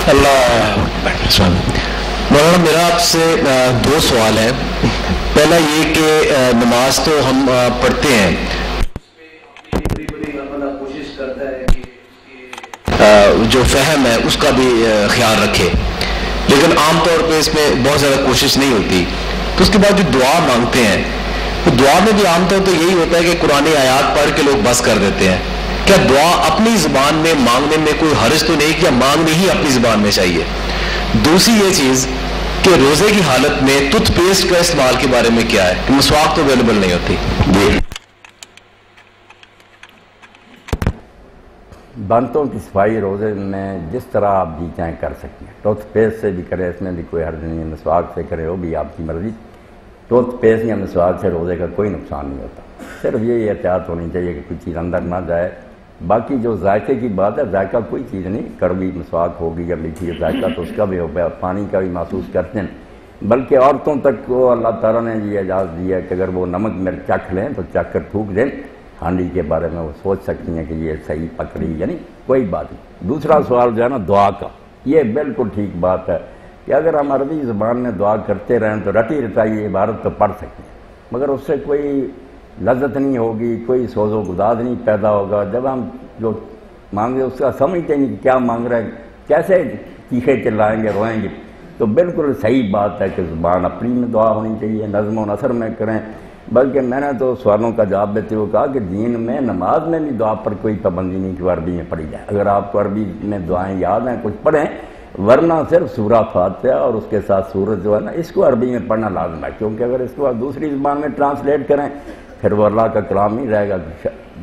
اللہ مولانا، میرا آپ سے دو سوال ہے. پہلا یہ کہ نماز تو ہم پڑھتے ہیں، کوشش کرتا ہے کہ جو فہم ہے اس کا بھی خیال رکھے، لیکن عام طور پہ اس میں بہت زیادہ کوشش نہیں ہوتی. تو اس کے بعد جو دعا مانگتے ہیں، تو دعا میں بھی عام طور پہ یہی ہوتا ہے کہ قرآن آیات پڑھ کے لوگ بس کر دیتے ہیں. کیا دعا اپنی زبان میں مانگنے میں کوئی حرج تو نہیں، کیا مانگنی ہی اپنی زبان میں چاہیے؟ دوسری یہ چیز کہ روزے کی حالت میں ٹوتھ پیسٹ کا استعمال کے بارے میں کیا ہے کہ مسواک تو اویلیبل نہیں ہوتی؟ جی. دانتوں کی صفائی روزے میں جس طرح آپ جی چاہیں کر سکتے ہیں. ٹوتھ پیسٹ سے بھی کریں، اس میں بھی کوئی حرج نہیں ہے. مسواک سے کرے وہ بھی آپ کی مرضی. ٹوتھ پیسٹ یا مسواک سے روزے کا کوئی نقصان نہیں ہوتا. صرف یہ احتیاط ہونی چاہیے کہ کوئی چیز اندر نہ جائے. باقی جو ذائقے کی بات ہے، ذائقہ کوئی چیز نہیں، کڑوی مسواک ہوگی یا میٹھی ذائقہ تو اس کا بھی ہوگا، پانی کا بھی محسوس کرتے ہیں. بلکہ عورتوں تک وہ اللہ تعالیٰ نے یہ اجازت دی ہے کہ اگر وہ نمک مرچ چکھ لیں تو چکھ کر تھوک دیں. ہانڈی کے بارے میں وہ سوچ سکتی ہیں کہ یہ صحیح پکڑی، یعنی کوئی بات نہیں. دوسرا سوال جو ہے نا دعا کا، یہ بالکل ٹھیک بات ہے کہ اگر ہم عربی زبان میں دعا کرتے رہیں تو رٹی رٹائی عبارت تو پڑھ سکتے ہیں، مگر اس سے کوئی لذت نہیں ہوگی، کوئی سوز و گداز نہیں پیدا ہوگا. جب ہم جو مانگے اس کا سمجھتے نہیں کیا مانگ رہے ہیں، کیسے چیخے چلائیں گے، روئیں گے. تو بالکل صحیح بات ہے کہ زبان اپنی میں دعا ہونی چاہیے، نظم و نثر میں کریں. بلکہ میں نے تو سوالوں کا جواب دیتے ہوئے کہا کہ دین میں نماز میں بھی دعا پر کوئی پابندی نہیں کہ وہ عربی میں پڑھی جائے. اگر آپ کو عربی میں دعائیں یاد ہیں کچھ پڑھیں، ورنہ صرف سورہ فاتحہ اور اس کے ساتھ سورت جو ہے نا اس کو عربی میں پڑھنا لازم ہے. کیونکہ اگر اس کو آپ دوسری زبان میں ٹرانسلیٹ کریں پھر وہ اللہ کا کلام نہیں رہے گا.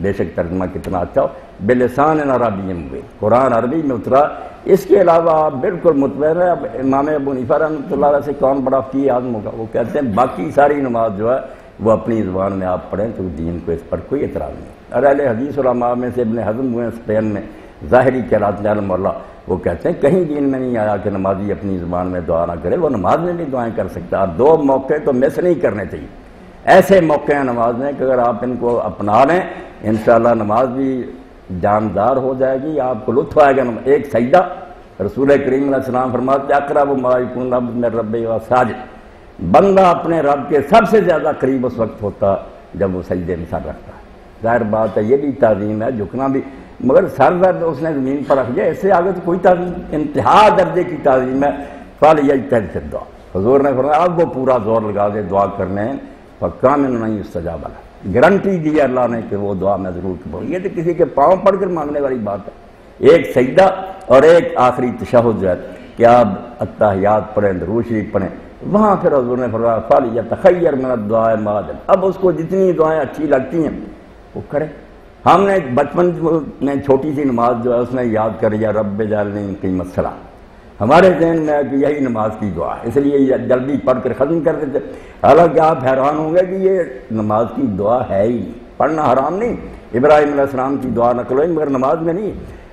بے شک ترجمہ کتنا اچھا ہو، بلسان عربی مبین، قرآن عربی میں اترا. اس کے علاوہ آپ بالکل مطمئن ہے. اب امام ابو حنیفہ رحمۃ اللہ علیہ سے کون بڑا فقیہ آدم ہوگا، وہ کہتے ہیں باقی ساری نماز جو ہے وہ اپنی زبان میں آپ پڑھیں تو دین کو اس پر کوئی اعتراض نہیں. اور اہل حدیث علماء میں سے ابن حزم ہوئے اسپین میں، ظاہری قرات علم اللہ، وہ کہتے ہیں کہیں دین میں نہیں آیا کہ نمازی اپنی زبان میں دعا نہ کرے، وہ نماز میں بھی دعائیں کر سکتا. اور دو موقع تو مس نہیں کرنے چاہیے. ایسے موقع ہیں نماز میں کہ اگر آپ ان کو اپنا لیں انشاءاللہ نماز بھی جاندار ہو جائے گی، آپ کو لطف آئے گا. ایک سجدہ، رسول کریم علیہ السلام فرماتے ہیں اقرب ما یکون العبد من ربہ وہو ساجد، بندہ اپنے رب کے سب سے زیادہ قریب اس وقت ہوتا جب وہ سجدے میں سر رکھتا ہے. ظاہر بات ہے یہ بھی تعظیم ہے، جھکنا بھی، مگر سر درد اس نے زمین پر رکھ دیا، اس سے آگے تو کوئی تعظیم، انتہا درجے کی تعظیم ہے. فَلْيَجْتَهِدْ فِي الدُّعَاء، حضور نے فرمایا اب وہ پورا زور لگا دے دعا کرنے. فَكَانَ لَن يُسْتَجَابَ لَهُ، گارنٹی دی اللہ نے کہ وہ دعا میں ضرور قبول. یہ تو کسی کے پاؤں پڑھ کر مانگنے والی بات ہے. ایک سجدہ اور ایک آخری تشہد جو ہے کہ آپ التحیات پڑھیں، درود شریف پڑھیں، وہاں پھر حضور نے فرمایا فَلْيَتَخَيَّرْ مِنَ الدُّعَاءِ مَا عَجَبَ، اب اس کو جتنی دعائیں اچھی لگتی ہیں وہ کرے. ہم نے بچپن میں چھوٹی سی نماز جو ہے اس میں یاد کر یا رب اجعلنی مقیم الصلاۃ، ہمارے ذہن میں ہے کہ یہی نماز کی دعا ہے، اس لیے یہ جلدی پڑھ کر ختم کر دیتے. حالانکہ آپ حیران ہوں گے کہ یہ نماز کی دعا ہے ہی نہیں. پڑھنا حرام نہیں، ابراہیم علیہ السلام کی دعا نقل ہوئی مگر نماز میں نہیں.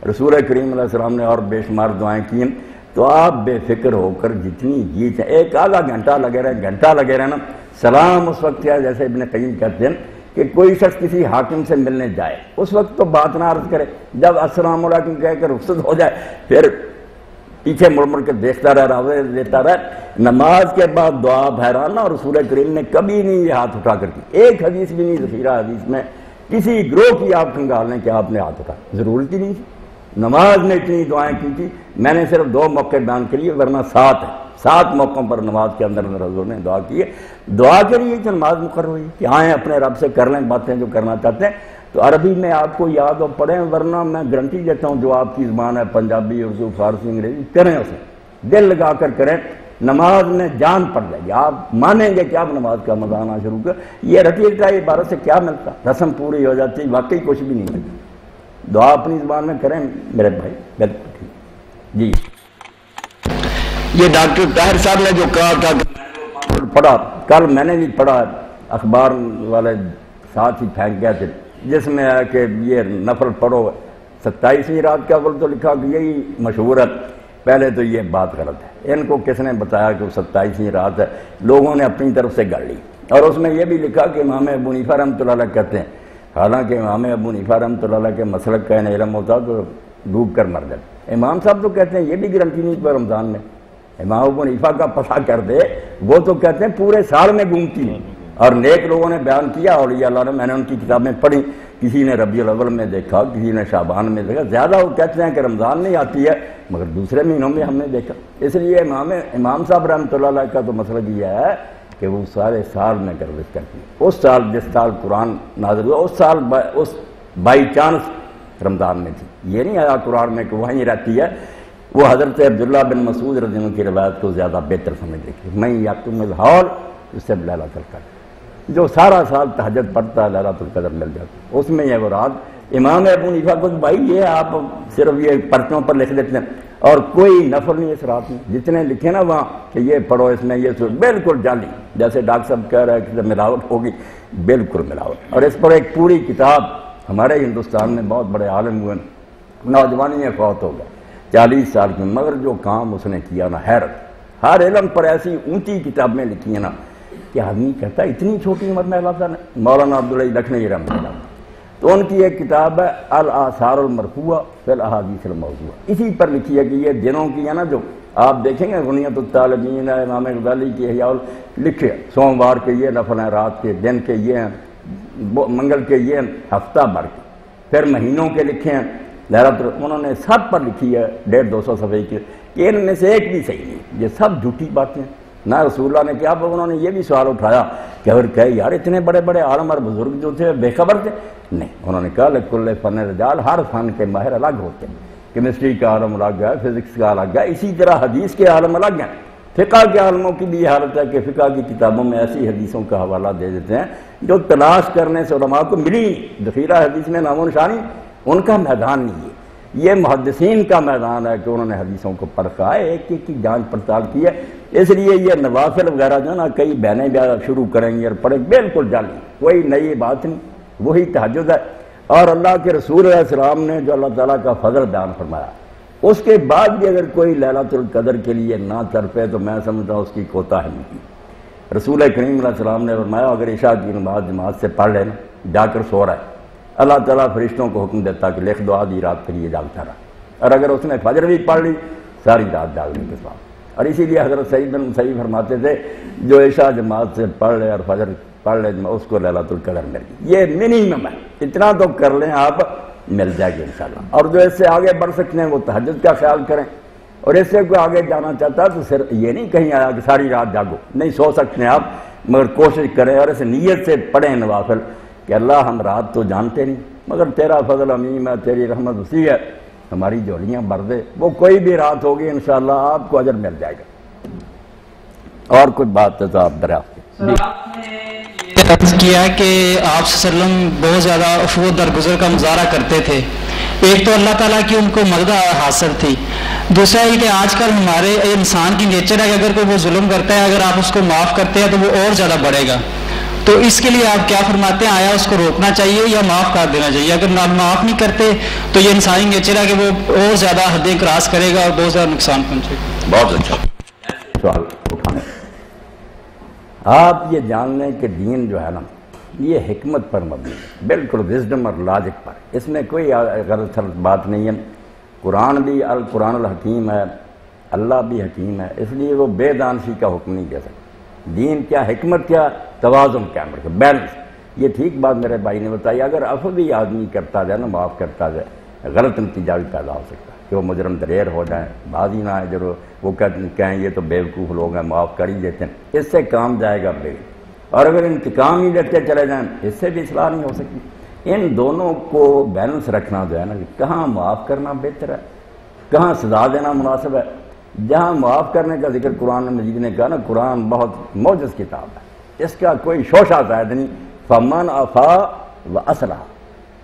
رسول کریم علیہ السلام نے اور بے شمار دعائیں کی ہیں. تو آپ بے فکر ہو کر جتنی جی چاہیں، ایک آدھا گھنٹہ لگے رہے، گھنٹہ لگے رہے نا. سلام اس وقت ہے جیسے ابن قیم کہتے ہیں کہ کوئی شخص کسی حاکم سے ملنے جائے اس وقت تو بات نہ عرض کرے، جب السلام علیکم کہہ کر رخصت ہو جائے پھر پیچھے مڑ مڑ کے دیکھتا رہے، راوے دیتا رہے. نماز کے بعد دعا بحرانہ، اور رسول کریم نے کبھی نہیں یہ ہاتھ اٹھا کر کی. ایک حدیث بھی نہیں ذخیرہ حدیث میں کسی گروہ کی آپ کھنگال لیں کہ آپ نے ہاتھ اٹھا، ضرورت ہی نہیں تھی. نماز میں اتنی دعائیں کی تھی. میں نے صرف 2 موقع بیان کر لیے، ورنہ 7 ہیں. 7 موقعوں پر نماز کے اندر حضور نے دعا کی ہے. دعا کے لیے تو نماز مقرر ہوئی کہ آئیں اپنے رب سے کر لیں باتیں جو کرنا چاہتے ہیں. تو عربی میں آپ کو یاد ہو پڑھیں، ورنہ میں گارنٹی دیتا ہوں جو آپ کی زبان ہے پنجابی، اردو، فارسی، انگریزی، کریں اسے دل لگا کر کریں. نماز میں جان پڑ جائے گی، آپ مانیں گے کہ آپ نماز کا مزہ آنا شروع کر. یہ رٹی رٹائی عبارت سے کیا ملتا، رسم پوری ہو جاتی، واقعی کچھ بھی نہیں ملتا. دعا اپنی زبان میں کریں میرے بھائی، بالکل ٹھیک. جی یہ ڈاکٹر طاہر صاحب نے جو کہا تھا پڑھا، کل میں نے بھی پڑھا، اخبار والے ساتھ ہی پھینک گئے تھے، جس میں ہے کہ یہ نفل پڑھو 27ویں رات کا اول تو لکھا کہ یہی مشہور ہے. پہلے تو یہ بات غلط ہے، ان کو کس نے بتایا کہ وہ 27ویں رات ہے؟ لوگوں نے اپنی طرف سے گڑ لی. اور اس میں یہ بھی لکھا کہ امام ابو حنیفہ رحمۃ اللہ علیہ کہتے ہیں، حالانکہ امام ابو حنیفہ رحمۃ اللہ علیہ کے مسلک کا علم ہوتا تو ڈوب کر مر جائے۔ امام صاحب تو کہتے ہیں یہ بھی گارنٹی نہیں پر رمضان میں امام ابو حنیفہ کا پتہ کر دے، وہ تو کہتے ہیں پورے سال میں گھومتی ہیں۔ اور نیک لوگوں نے بیان کیا اولیاء اللہ نے، میں نے ان کی کتابیں پڑھی، کسی نے ربیع الاول میں دیکھا، کسی نے شعبان میں دیکھا، زیادہ وہ کہتے ہیں کہ رمضان میں آتی ہے مگر دوسرے مہینوں میں ہم نے دیکھا۔ اس لیے امام صاحب رحمۃ اللہ علیہ کا تو مسئلہ یہ ہے کہ وہ سارے سال میں گردش کرتی ہے۔ اس سال جس سال قرآن نازل ہوا اس سال اس بائی چانس رمضان میں تھی، یہ نہیں آیا قرآن میں کہ وہیں رہتی ہے۔ وہ حضرت عبداللہ بن مسعود رضی اللہ عنہ کی روایت کو زیادہ بہتر سمجھ دیکھی، میں یقتم الحول اس سے لیلۃ القدر، جو سارا سال تہجد پڑھتا ہے لیلۃ القدر مل جاتی، اس میں یہ مراد۔ امام ابو حنیفہ کو بھائی یہ آپ صرف یہ پرچوں پر لکھ دیتے ہیں اور کوئی نفل نہیں اس رات میں، جتنے لکھے نا وہاں کہ یہ پڑھو اس میں یہ بالکل جعلی، جیسے ڈاکٹر صاحب کہہ رہے ہیں کہ ملاوٹ ہوگی، بالکل ملاوٹ۔ اور اس پر ایک پوری کتاب ہمارے ہندوستان میں بہت بڑے عالم ہوئے، نوجوانی میں فوت ہو گئے 40 سال کی، مگر جو کام اس نے کیا نا حیرت، ہر علم پر ایسی اونچی کتابیں لکھی ہیں نا کہ آدمی کہتا ہے اتنی چھوٹی عمر میں اللہ تعالیٰ نے۔ مولانا عبدالعزیز لکھنوی رحمۃ اللہ، تو ان کی ایک کتاب ہے الآثار المرفوعہ فی الاحادیث الموضوعہ، اسی پر لکھی ہے کہ یہ دنوں کی ہے نا، جو آپ دیکھیں گے غنیۃ الطالبین ہے، امام غزالی کی احیاء لکھے سوموار کے یہ نفل ہیں، رات کے دن کے یہ ہیں، منگل کے یہ ہیں، ہفتہ بھر کے، پھر مہینوں کے لکھے ہیں، انہوں نے سب پر لکھی ہے 150-200 صفحے کی، کہ ان میں سے ایک بھی صحیح نہیں، یہ سب جھوٹی باتیں ہیں۔ نہ رسول اللہ نے کیا، انہوں نے یہ بھی سوال اٹھایا کہ اگر کہے یار اتنے بڑے بڑے عالم اور بزرگ جو تھے بے خبر تھے، نہیں، انہوں نے کہا لکل فن رجال، ہر فن کے ماہر الگ ہوتے ہیں، کیمسٹری کا عالم الگ ہے، فزکس کا الگ ہے، اسی طرح حدیث کے عالم الگ ہیں۔ فقہ کے عالموں کی بھی یہ حالت ہے کہ فقہ کی کتابوں میں ایسی حدیثوں کا حوالہ دے دیتے ہیں جو تلاش کرنے سے علماء کو ملی نہیں، ذخیرہ حدیث میں نام و نشانی، ان کا میدان نہیں ہے، یہ محدثین کا میدان ہے کہ انہوں نے حدیثوں کو پرکھا ہے، ایک ایک کی جانچ پڑتال کی ہے۔ اس لیے یہ نوافل وغیرہ جو نا کئی بہنیں بیاہ شروع کریں گے اور پڑھیں، بالکل جعلی، کوئی نئی بات نہیں، وہی تہجد ہے۔ اور اللہ کے رسول علیہ السلام نے جو اللہ تعالیٰ کا فضل بیان فرمایا، اس کے بعد بھی اگر کوئی لیلۃ القدر کے لیے نہ تڑپے تو میں سمجھتا ہوں اس کی کوتاہی نہیں۔ رسول کریم علیہ السلام نے فرمایا اگر عشاء کی نماز جماعت سے پڑھ لینا، جا کر سو رہا ہے، اللہ تعالیٰ فرشتوں کو حکم دیتا کہ لکھ دو آدھی رات کے لیے جاگتا رہا، اور اگر اس نے فجر بھی پڑھ لی ساری رات جاگنے کے بعد۔ اور اسی لیے حضرت سعید بن مسیب فرماتے تھے جو عشاء جماعت سے پڑھ لے اور فجر پڑھ لے اس کو لیلۃ القدر مل گئی، یہ منیمم ہے، اتنا تو کر لیں آپ، مل جائے گی انشاءاللہ۔ اور جو اس سے آگے بڑھ سکتے ہیں وہ تہجد کا خیال کریں، اور اس سے کوئی آگے جانا چاہتا ہے تو صرف یہ نہیں کہیں آیا کہ ساری رات جاگو، نہیں، سو سکتے ہیں آپ، مگر کوشش کریں اور اس نیت سے پڑھیں نوافل کہ اللہ ہم رات تو جانتے نہیں مگر تیرا فضل عمیم ہے، تیری رحمت وسیع ہے، ہماری جھولیاں بھر دے، وہ کوئی بھی رات ہوگی انشاءاللہ آپ کو اجر مل جائے گا۔ اور کوئی بات ہے تو آپ دریافت عرض کیا کہ آپ صلی اللہ علیہ وسلم بہت زیادہ عفو درگزر کا مظاہرہ کرتے تھے، ایک تو اللہ تعالیٰ کی ان کو مدد حاصل تھی، دوسرا یہ کہ آج کل ہمارے انسان کی نیچر ہے کہ اگر کوئی وہ ظلم کرتا ہے، اگر آپ اس کو معاف کرتے ہیں تو وہ اور زیادہ بڑھے گا، تو اس کے لیے آپ کیا فرماتے ہیں؟ آیا اس کو روکنا چاہیے یا معاف کر دینا چاہیے؟ اگر معاف نہیں کرتے تو یہ انسانی نیچر ہے کہ وہ اور زیادہ حدیں کراس کرے گا اور بہت زیادہ نقصان پہنچے گا۔ بہت اچھا سوال اٹھانے، آپ یہ جان لیں کہ دین جو ہے نا یہ حکمت پر مبنی ہے، بالکل وزڈم اور لاجک پر، اس میں کوئی غلط بات نہیں ہے۔ قرآن بھی القرآن الحکیم ہے، اللہ بھی حکیم ہے، اس لیے وہ بے دانشی کا حکم نہیں دے سکتا۔ دین کیا، حکمت کیا، توازن کیا، بیلنس، یہ ٹھیک بات میرے بھائی نے بتائی۔ اگر عفو بھی آدمی کرتا جائے نا، معاف کرتا جائے، غلط نتیجہ بھی پیدا ہو سکتا ہے کہ وہ مجرم دلیر ہو جائیں، بعض ہی نہ ہے جو وہ کہیں یہ تو بیوقوف لوگ ہیں معاف کر ہی دیتے ہیں، اس سے کام جائے گا بے، اور اگر انتقام ہی لیتے چلے جائیں اس سے بھی اصلاح نہیں ہو سکتی۔ ان دونوں کو بیلنس رکھنا جو ہے نا، کہاں معاف کرنا بہتر ہے، کہاں سزا دینا مناسب ہے۔ جہاں معاف کرنے کا ذکر قرآن مجید نے کہا نا، قرآن بہت معجز کتاب ہے، اس کا کوئی شوشہ زائد نہیں۔ فمن عفا و اصلح،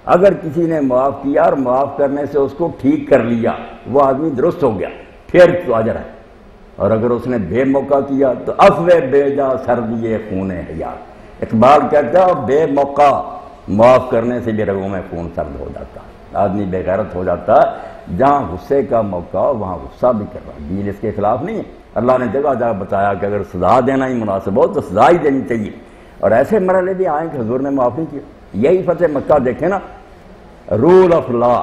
اگر کسی نے معاف کیا اور معاف کرنے سے اس کو ٹھیک کر لیا، وہ آدمی درست ہو گیا، پھر تو اجر ہے۔ اور اگر اس نے بے موقع کیا تو عفو بے جا سردی خون حیات، اقبال کہتا ہے بے موقع معاف کرنے سے بھی رگوں میں خون سرد ہو جاتا، آدمی بے غیرت ہو جاتا۔ جہاں غصے کا موقع ہو وہاں غصہ بھی کر رہا، دین اس کے خلاف نہیں ہے۔ اللہ نے جگہ جگہ بتایا کہ اگر سزا دینا ہی مناسب ہو تو سزا ہی دینی چاہیے، اور ایسے مرحلے بھی آئیں کہ حضور نے معاف نہیں کیا۔ یہی فتح مکہ دیکھیں نا، رول آف لا،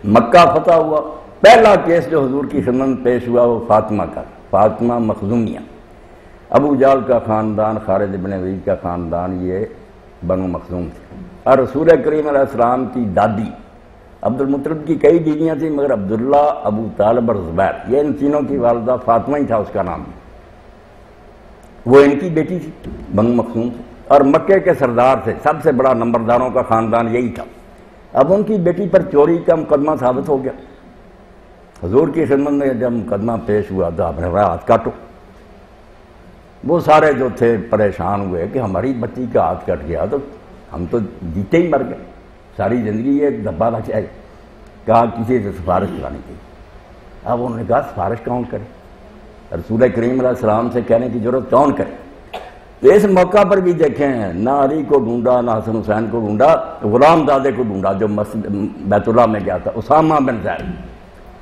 مکہ فتح ہوا، پہلا کیس جو حضور کی خدمت میں پیش ہوا وہ فاطمہ کا، فاطمہ مخزومیہ، ابو جہل کا خاندان، خالد بن ولید کا خاندان، یہ بنو مخزوم تھے۔ اور رسول کریم علیہ السلام کی دادی، عبد المطلب کی کئی بیویاں تھیں مگر عبداللہ، ابو طالب اور زبیر، یہ ان تینوں کی والدہ، فاطمہ ہی تھا اس کا نام، وہ ان کی بیٹی تھی، بنو مخزوم تھی، اور مکے کے سردار تھے، سب سے بڑا نمبرداروں کا خاندان یہی تھا۔ اب ان کی بیٹی پر چوری کا مقدمہ ثابت ہو گیا۔ حضور کی خدمت میں جب مقدمہ پیش ہوا تو آپ نے کہا ہاتھ کاٹو۔ وہ سارے جو تھے پریشان ہوئے کہ ہماری بچی کا ہاتھ کٹ گیا تو ہم تو جیتے ہی مر گئے، ساری زندگی ایک دھبا لگ جائے گا۔ کہا کسی سے سفارش کرانی چاہیے۔ اب انہوں نے کہا سفارش کون کرے، رسول کریم علیہ السلام سے کہنے کی ضرورت کون کرے؟ تو اس موقع پر بھی دیکھیں، نہ علی کو ڈھونڈا، نہ حسن حسین کو ڈھونڈا، غلام زادے کو ڈھونڈا جو مسجد بیت اللہ میں گیا تھا، اسامہ بن زید،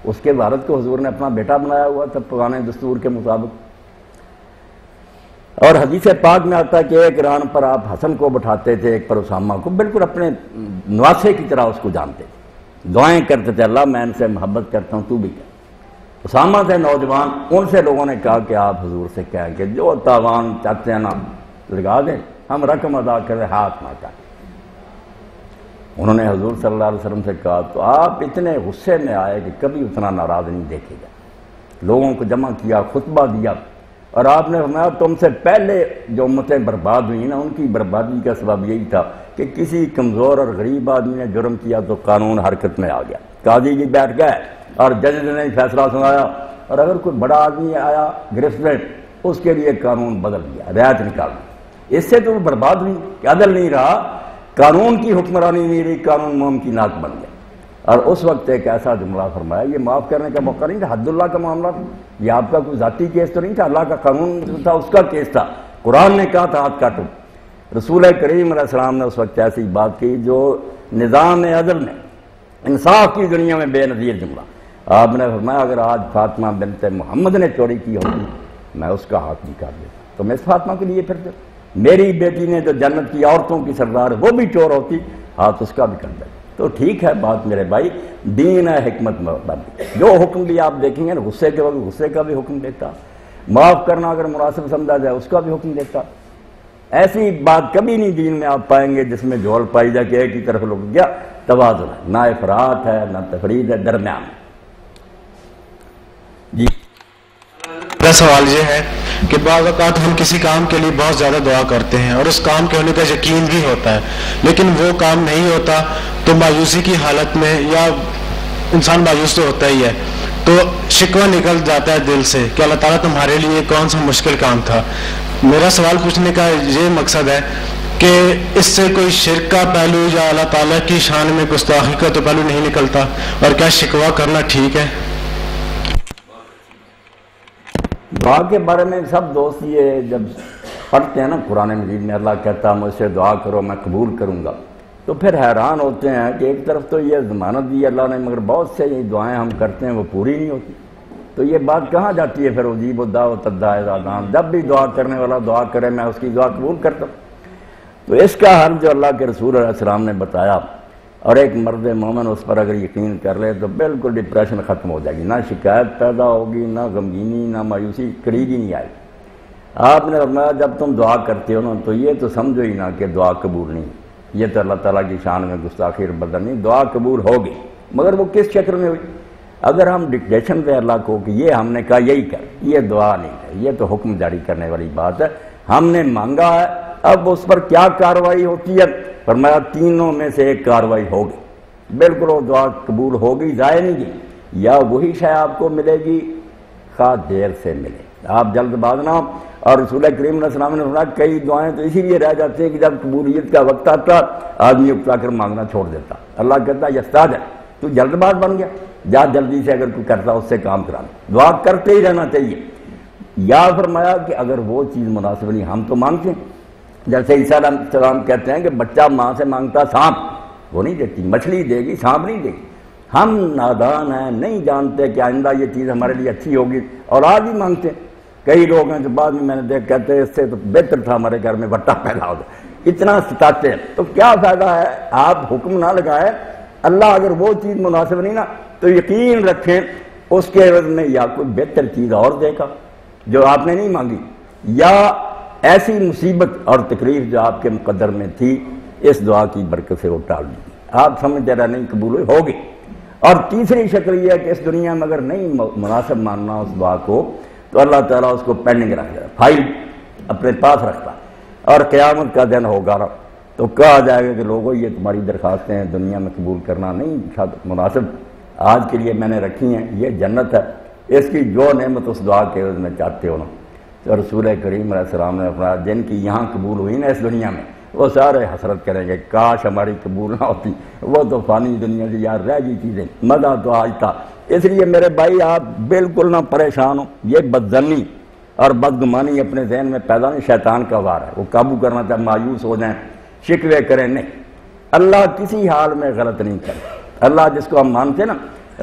اس کے والد کو حضور نے اپنا بیٹا بنایا ہوا تھا پرانے دستور کے مطابق۔ اور حدیث پاک میں آتا ہے کہ ایک ران پر آپ حسن کو بٹھاتے تھے، ایک پر اسامہ کو، بالکل اپنے نواسے کی طرح اس کو جانتے تھے، دعائیں کرتے تھے، اللہ میں ان سے محبت کرتا ہوں تو بھی کر۔ اسامہ سے نوجوان، ان سے لوگوں نے کہا کہ آپ حضور سے کہیں کہ جو تاوان چاہتے ہیں نا لگا دیں، ہم رقم ادا کریں، ہاتھ نہ کاٹیں۔ انہوں نے حضور صلی اللہ علیہ وسلم سے کہا تو آپ اتنے غصے میں آئے کہ کبھی اتنا ناراض نہیں دیکھے گا۔ لوگوں کو جمع کیا، خطبہ دیا، اور آپ نے فرمایا تم سے پہلے جو امتیں برباد ہوئی نا، ان کی بربادی کا سبب یہی تھا کہ کسی کمزور اور غریب آدمی نے جرم کیا تو قانون حرکت میں آ گیا، قاضی جی بیٹھ گئے اور جج نے فیصلہ سنایا، اور اگر کوئی بڑا آدمی آیا گرفت میں، اس کے لیے قانون بدل دیا، رعایت نکال دی۔ اس سے تو برباد ہوئی کہ عدل نہیں رہا، قانون کی حکمرانی نہیں رہی، قانون ممکنات بن گئے۔ اور اس وقت ایک ایسا جملہ فرمایا، یہ معاف کرنے کا موقع نہیں تھا، حد اللہ کا معاملہ تھا، یہ آپ کا کوئی ذاتی کیس تو نہیں تھا، اللہ کا قانون جو تھا اس کا کیس تھا، قرآن نے کہا تھا ہاتھ کاٹو۔ رسول کریم علیہ السلام نے اس وقت ایسی بات کی جو نظام عدل میں، انصاف کی دنیا میں بے نظیر جملہ۔ آپ نے فرمایا اگر آج فاطمہ بنت محمد نے چوری کی ہوتی میں اس کا ہاتھ بھی کاٹ دیتا، تو میں اس فاطمہ کے لیے پھر میری بیٹی نے جو جنت کی عورتوں کی سردار وہ بھی چور ہوتی، ہاتھ اس کا بھی کٹ دیتا۔ تو ٹھیک ہے بات میرے بھائی، دین ہے حکمت بندی، جو حکم بھی آپ دیکھیں گے غصے کے وقت غصے کا بھی حکم دیتا، معاف کرنا اگر مناسب سمجھا جائے اس کا بھی حکم دیتا۔ ایسی بات کبھی نہیں دین میں آپ پائیں گے جس میں جھول پائی جائے کہ ایک ہی طرف لوگ گیا، توازن ہے، نہ افراط ہے نہ تفرید ہے، درمیان۔ جی میرا سوال یہ ہے کہ بعض اوقات ہم کسی کام کے لیے بہت زیادہ دعا کرتے ہیں اور اس کام کے ہونے کا یقین بھی ہوتا ہے، لیکن وہ کام نہیں ہوتا تو مایوسی کی حالت میں، یا انسان مایوس تو ہوتا ہی ہے، تو شکوہ نکل جاتا ہے دل سے کہ اللہ تعالیٰ تمہارے لیے کون سا مشکل کام تھا۔ میرا سوال پوچھنے کا یہ مقصد ہے کہ اس سے کوئی شرک کا پہلو یا اللہ تعالیٰ کی شان میں گستاخی کا تو پہلو نہیں نکلتا، اور کیا شکوہ کرنا ٹھیک ہے؟ دعا کے بارے میں سب دوست یہ جب پڑھتے ہیں نا قرآن مجید میں اللہ کہتا مجھ سے دعا کرو میں قبول کروں گا، تو پھر حیران ہوتے ہیں کہ ایک طرف تو یہ ضمانت دی اللہ نے، مگر بہت سے یہ دعائیں ہم کرتے ہیں وہ پوری نہیں ہوتی، تو یہ بات کہاں جاتی ہے پھر اجیب الدعوۃ الداعی اذا دعان، جب بھی دعا کرنے والا دعا کرے میں اس کی دعا قبول کرتا ہوں۔ تو اس کا حل جو اللہ کے رسول علیہ السلام نے بتایا، اور ایک مرد مومن اس پر اگر یقین کر لے تو بالکل ڈپریشن ختم ہو جائے گی، نہ شکایت پیدا ہوگی، نہ غمگینی، نہ مایوسی، قریب ہی نہیں آئے گی۔ آپ نے فرمایا جب تم دعا کرتے ہو نا تو یہ تو سمجھو ہی نہ کہ دعا قبول نہیں، یہ تو اللہ تعالیٰ کی شان میں گستاخی اور بدل نہیں، دعا قبول ہوگی، مگر وہ کس شکل میں ہوئی؟ اگر ہم ڈکٹیشن دیں اللہ کو کہ یہ ہم نے کہا یہی کر، یہ دعا نہیں ہے، یہ تو حکم جاری کرنے والی بات ہے، ہم نے مانگا ہے، اب اس پر کیا کارروائی ہوتی ہے؟ فرمایا تینوں میں سے ایک کارروائی ہوگی، بالکل وہ دعا قبول ہوگی، ضائع نہیں گئی، یا وہی شے آپ کو ملے گی خواہ دیر سے ملے، آپ جلد باز نہ۔ اور رسول کریم علیہ السلام نے فرمایا کئی دعائیں تو اسی لیے رہ جاتی ہیں کہ جب قبولیت کا وقت آتا آدمی اکتا کر مانگنا چھوڑ دیتا، اللہ کہتا یستاد ہے تو جلد باز بن گیا، جا جلدی سے اگر کوئی کرتا اس سے کام کرانا، دعا کرتے ہی رہنا چاہیے۔ یا فرمایا کہ اگر وہ چیز مناسب نہیں، ہم تو مانگتے ہیں، جیسے عیسیٰ علیہ السلام کہتے ہیں کہ بچہ ماں سے مانگتا سانپ، وہ نہیں دیتی، مچھلی دے گی، سانپ نہیں دے گی۔ ہم نادان ہیں، نہیں جانتے کہ آئندہ یہ چیز ہمارے لیے اچھی ہوگی، اور آج بھی مانگتے ہیں۔ کئی لوگ ہیں جو بعد میں نے دیکھ کہتے ہیں اس سے تو بہتر تھا ہمارے گھر میں بٹا پیدا ہو گیا، اتنا ستاتے ہیں، تو کیا فائدہ ہے؟ آپ حکم نہ لگائے، اللہ اگر وہ چیز مناسب نہیں نا تو یقین رکھیں اس کے عوض میں یا کوئی بہتر چیز اور دے گا جو آپ نے نہیں مانگی، یا ایسی مصیبت اور تکلیف جو آپ کے مقدر میں تھی اس دعا کی برکت سے وہ ٹال دی، آپ سمجھ رہا نہیں قبول ہوگی۔ اور تیسری شکل یہ ہے کہ اس دنیا میں اگر نہیں مناسب ماننا اس دعا کو تو اللہ تعالیٰ اس کو پینڈنگ رکھ جائے، فائل اپنے پاس رکھتا، اور قیامت کا دن ہوگا نا تو کہا جائے گا کہ لوگوں یہ تمہاری درخواستیں ہیں دنیا میں قبول کرنا نہیں مناسب آج کے لیے میں نے رکھی ہیں، یہ جنت ہے، اس کی جو نعمت اس دعا کے عوض میں چاہتے ہو نا، تو رسول کریم علیہ السلام نے فرمایا جن کی یہاں قبول ہوئی نا اس دنیا میں وہ سارے حسرت کریں گے کاش ہماری قبول نہ ہوتی، وہ تو فانی دنیا سے یار رہ گئی چیزیں، مزہ تو آج تھا۔ اس لیے میرے بھائی آپ بالکل نہ پریشان ہو، یہ بدظنی اور بدگمانی اپنے ذہن میں پیدا نہیں، شیطان کا وار ہے، وہ قابو کرنا چاہے مایوس ہو جائیں شکوے کریں، نہیں، اللہ کسی حال میں غلط نہیں کرتا۔ اللہ جس کو ہم مانتے ہیں نا،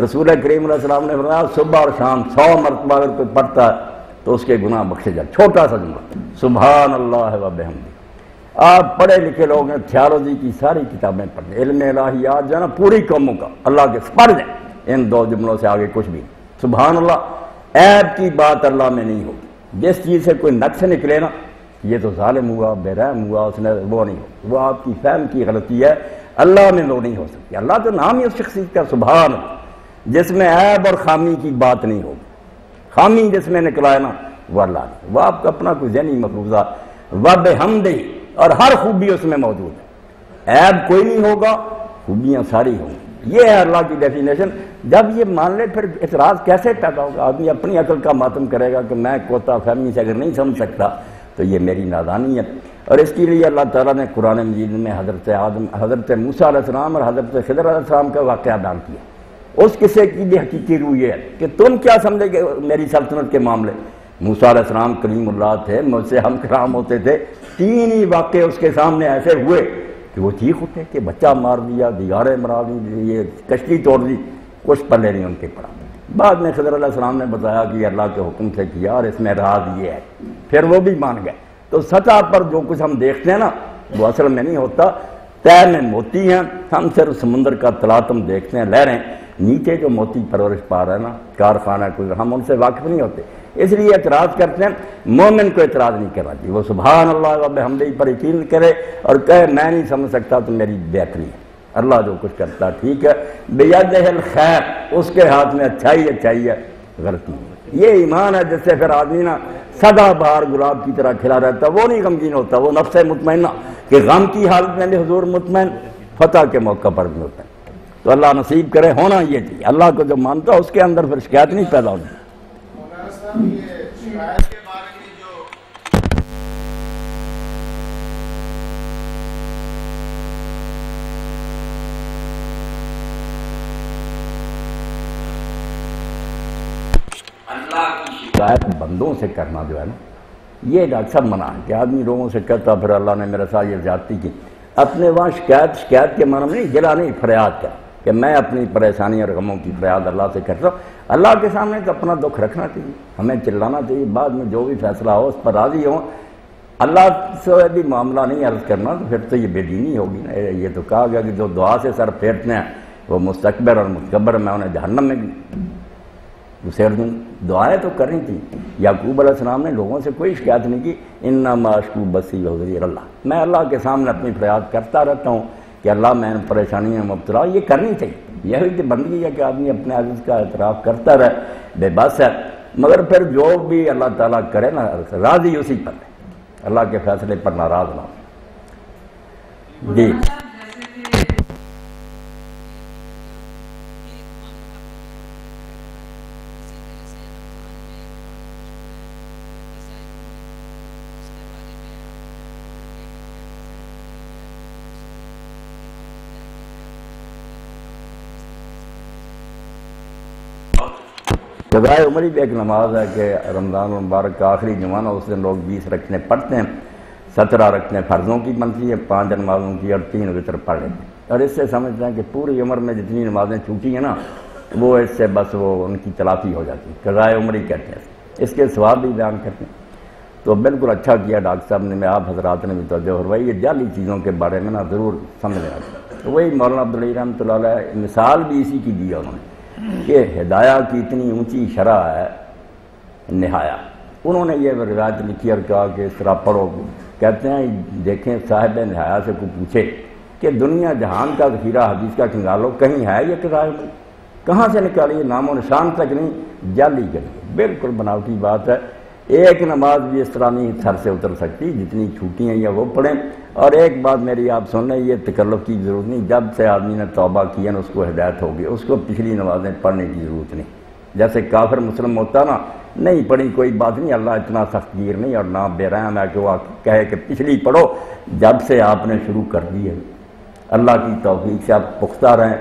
رسول کریم علیہ السلام نے فرمایا صبح اور شام 100 مرتبہ اگر کوئی پڑھتا ہے تو اس کے گناہ بخشے جائے، چھوٹا سا جملہ سبحان اللہ و بحمدہ۔ آپ پڑھے لکھے لوگ ہیں، تھیالوجی کی ساری کتابیں پڑھیں، علم الہیات جو ہے نا پوری قوموں کا اللہ کے پڑھ جائیں، ان 2 جملوں سے آگے کچھ بھی سبحان اللہ۔ عیب کی بات اللہ میں نہیں ہوگی، جس چیز سے کوئی نقص نکلے نا یہ تو ظالم ہوا، بے رحم ہوا، اس نے وہ نہیں ہو، وہ آپ کی فہم کی غلطی ہے، اللہ میں وہ نہیں ہو سکتی۔ اللہ تو نام ہی اس شخصیت کا سبحان اللہ جس میں عیب اور خامی کی بات نہیں ہوگی، خامی جس میں نکلا ہے نا وہ اللہ نے، وہ آپ کا اپنا کوئی ذہنی مفروضہ وبحمدہ، اور ہر خوبی اس میں موجود ہے، عیب کوئی نہیں ہوگا، خوبیاں ساری ہوں گی، یہ ہے اللہ کی ڈیفینیشن۔ جب یہ مان لے پھر اعتراض کیسے پیدا ہوگا؟ آدمی اپنی عقل کا ماتم کرے گا کہ میں کوتا فہمی سے اگر نہیں سمجھ سکتا تو یہ میری نادانی ہے۔ اور اس کے لیے اللہ تعالیٰ نے قرآن مجید میں حضرت موسیٰ علیہ السلام اور حضرت خضر علیہ السلام کا واقعہ بیان کیا۔ اس قصے کی بھی حقیقی روح یہ ہے کہ تم کیا سمجھے گے میری سلطنت کے معاملے؟ موسیٰ علیہ السلام کلیم اللہ تھے، مجھ سے ہم کلام ہوتے تھے، 3 ہی واقعے اس کے سامنے ایسے ہوئے کہ وہ چیخ اٹھے کہ بچہ مار دیا، دیواریں مرا دی، یہ کشتی توڑ دی، کچھ پلے نہیں ان کے پڑا۔ بعد میں خضر علیہ السلام نے بتایا کہ اللہ کے حکم سے کیا اور اس میں راز یہ ہے، پھر وہ بھی مان گئے۔ تو سطح پر جو کچھ ہم دیکھتے ہیں نا وہ اصل میں نہیں ہوتا، طے میں موتی ہیں، ہم صرف سمندر کا تلاطم دیکھتے ہیں، لہریں، نیچے جو موتی پرورش پا رہا ہے نا کارخانہ کوئی، ہم ان سے واقف نہیں ہوتے، اس لیے اعتراض کرتے ہیں۔ مومن کو اعتراض نہیں کرنا چاہیے، وہ سبحان اللہ و بحمدہ پر یقین کرے اور کہے میں نہیں سمجھ سکتا تو میری بہتری ہے، اللہ جو کچھ کرتا ہے ٹھیک ہے، بیدہ الخیر، اس کے ہاتھ میں اچھائی ہے، غلطی یہ ایمان ہے جس سے پھر آدمی نا سدا بہار گلاب کی طرح کھلا رہتا ہے، وہ نہیں غمگین ہوتا، وہ نفس مطمئنہ کہ غم کی حالت میں بھی حضور مطمئن، فتح کے موقع پر بھی مطمئن۔ تو اللہ نصیب کرے، ہونا یہ چاہیے، اللہ کو جو مانتا ہے اس کے اندر پھر شکایت نہیں پیدا ہوتی۔ شکایت بندوں سے کرنا جو ہے نا یہ ڈاکٹر صاحب منع ہے کہ آدمی لوگوں سے کہتا پھر اللہ نے میرے ساتھ یہ زیادتی کی، اپنے وہاں شکایت کے معنی میں نہیں، گلا نہیں، فریاد کر کہ میں اپنی پریشانی اور غموں کی فریاد اللہ سے کرتا ہوں۔ اللہ کے سامنے تو اپنا دکھ رکھنا چاہیے، ہمیں چلانا چاہیے، بعد میں جو بھی فیصلہ ہو اس پر راضی ہوں۔ اللہ سے بھی معاملہ نہیں عرض کرنا تو پھر تو یہ بے دینی ہوگی نا۔ یہ تو کہا گیا کہ جو دعا سے سر پھیرتے ہیں وہ مستکبر اور متکبر، میں انہیں جہنم میں گھسیڑ دوں۔ دعائیں تو کرنی تھی۔ یعقوب علیہ السلام نے لوگوں سے کوئی شکایت نہیں کی، انما اشکو بثی وحزنی اللہ، میں اللہ کے سامنے اپنی فریاد کرتا رہتا ہوں کہ اللہ میں پریشانی میں مبتلا، یہ کرنی چاہیے، یہی تو بندگی ہے کہ آدمی اپنے عجز کا اعتراف کرتا رہے، بے بس ہے، مگر پھر جو بھی اللہ تعالیٰ کرے نا راضی اسی پر ہے، اللہ کے فیصلے پر ناراض نہ ہو۔ جی قضائے عمری بھی ایک نماز ہے کہ رمضان المبارک کا آخری جمعہ اس دن لوگ 20 رکعتیں پڑھتے ہیں، 17 رکعتیں فرضوں کی بنتی ہے، 5 نمازوں کی اور 3 وتر پڑھ لیتے ہیں، اور اس سے سمجھتے ہیں کہ پوری عمر میں جتنی نمازیں چھوٹی ہیں نا وہ اس سے بس وہ ان کی تلافی ہو جاتی ہے، قضائے عمری کہتے ہیں، اس کے ثواب بھی بیان کرتے ہیں۔ تو بالکل اچھا کیا ڈاکٹر صاحب نے، میں آپ حضرات نے بھی توجہ فرمائی، یہ جعلی چیزوں کے بارے میں نا ضرور سمجھ لینا چاہیے۔ تو وہی مولانا عبدالعلی رحمۃ اللہ علیہ مثال بھی اسی کی دی انہوں نے کہ ہدایہ کی اتنی اونچی شرح ہے نہایا. انہوں نے یہ روایت لکھی اور کہا کہ اس طرح پڑھو. کہتے ہیں دیکھیں صاحب نہایا سے کوئی پوچھے کہ دنیا جہان کا ذخیرہ حدیث کا کنگالو کہیں ہے یہ کتاب میں؟ کہاں سے نکالیے؟ نام و نشان تک نہیں، جعلی کریے. بالکل بناوٹی بات ہے. ایک نماز بھی اس طرح نہیں سر سے اتر سکتی، جتنی چھوٹی ہیں یا وہ پڑھیں. اور ایک بات میری آپ سن لیں، یہ تکلف کی ضرورت نہیں. جب سے آدمی نے توبہ کیا نا اس کو ہدایت ہوگی، اس کو پچھلی نمازیں پڑھنے کی ضرورت نہیں. جیسے کافر مسلم ہوتا نا، نہیں پڑھی کوئی بات نہیں، اللہ اتنا سخت گیر نہیں اور نہ بے رحم ہے کہ وہ کہے کہ پچھلی پڑھو. جب سے آپ نے شروع کر دی ہے، اللہ کی توفیق سے آپ پختہ رہیں،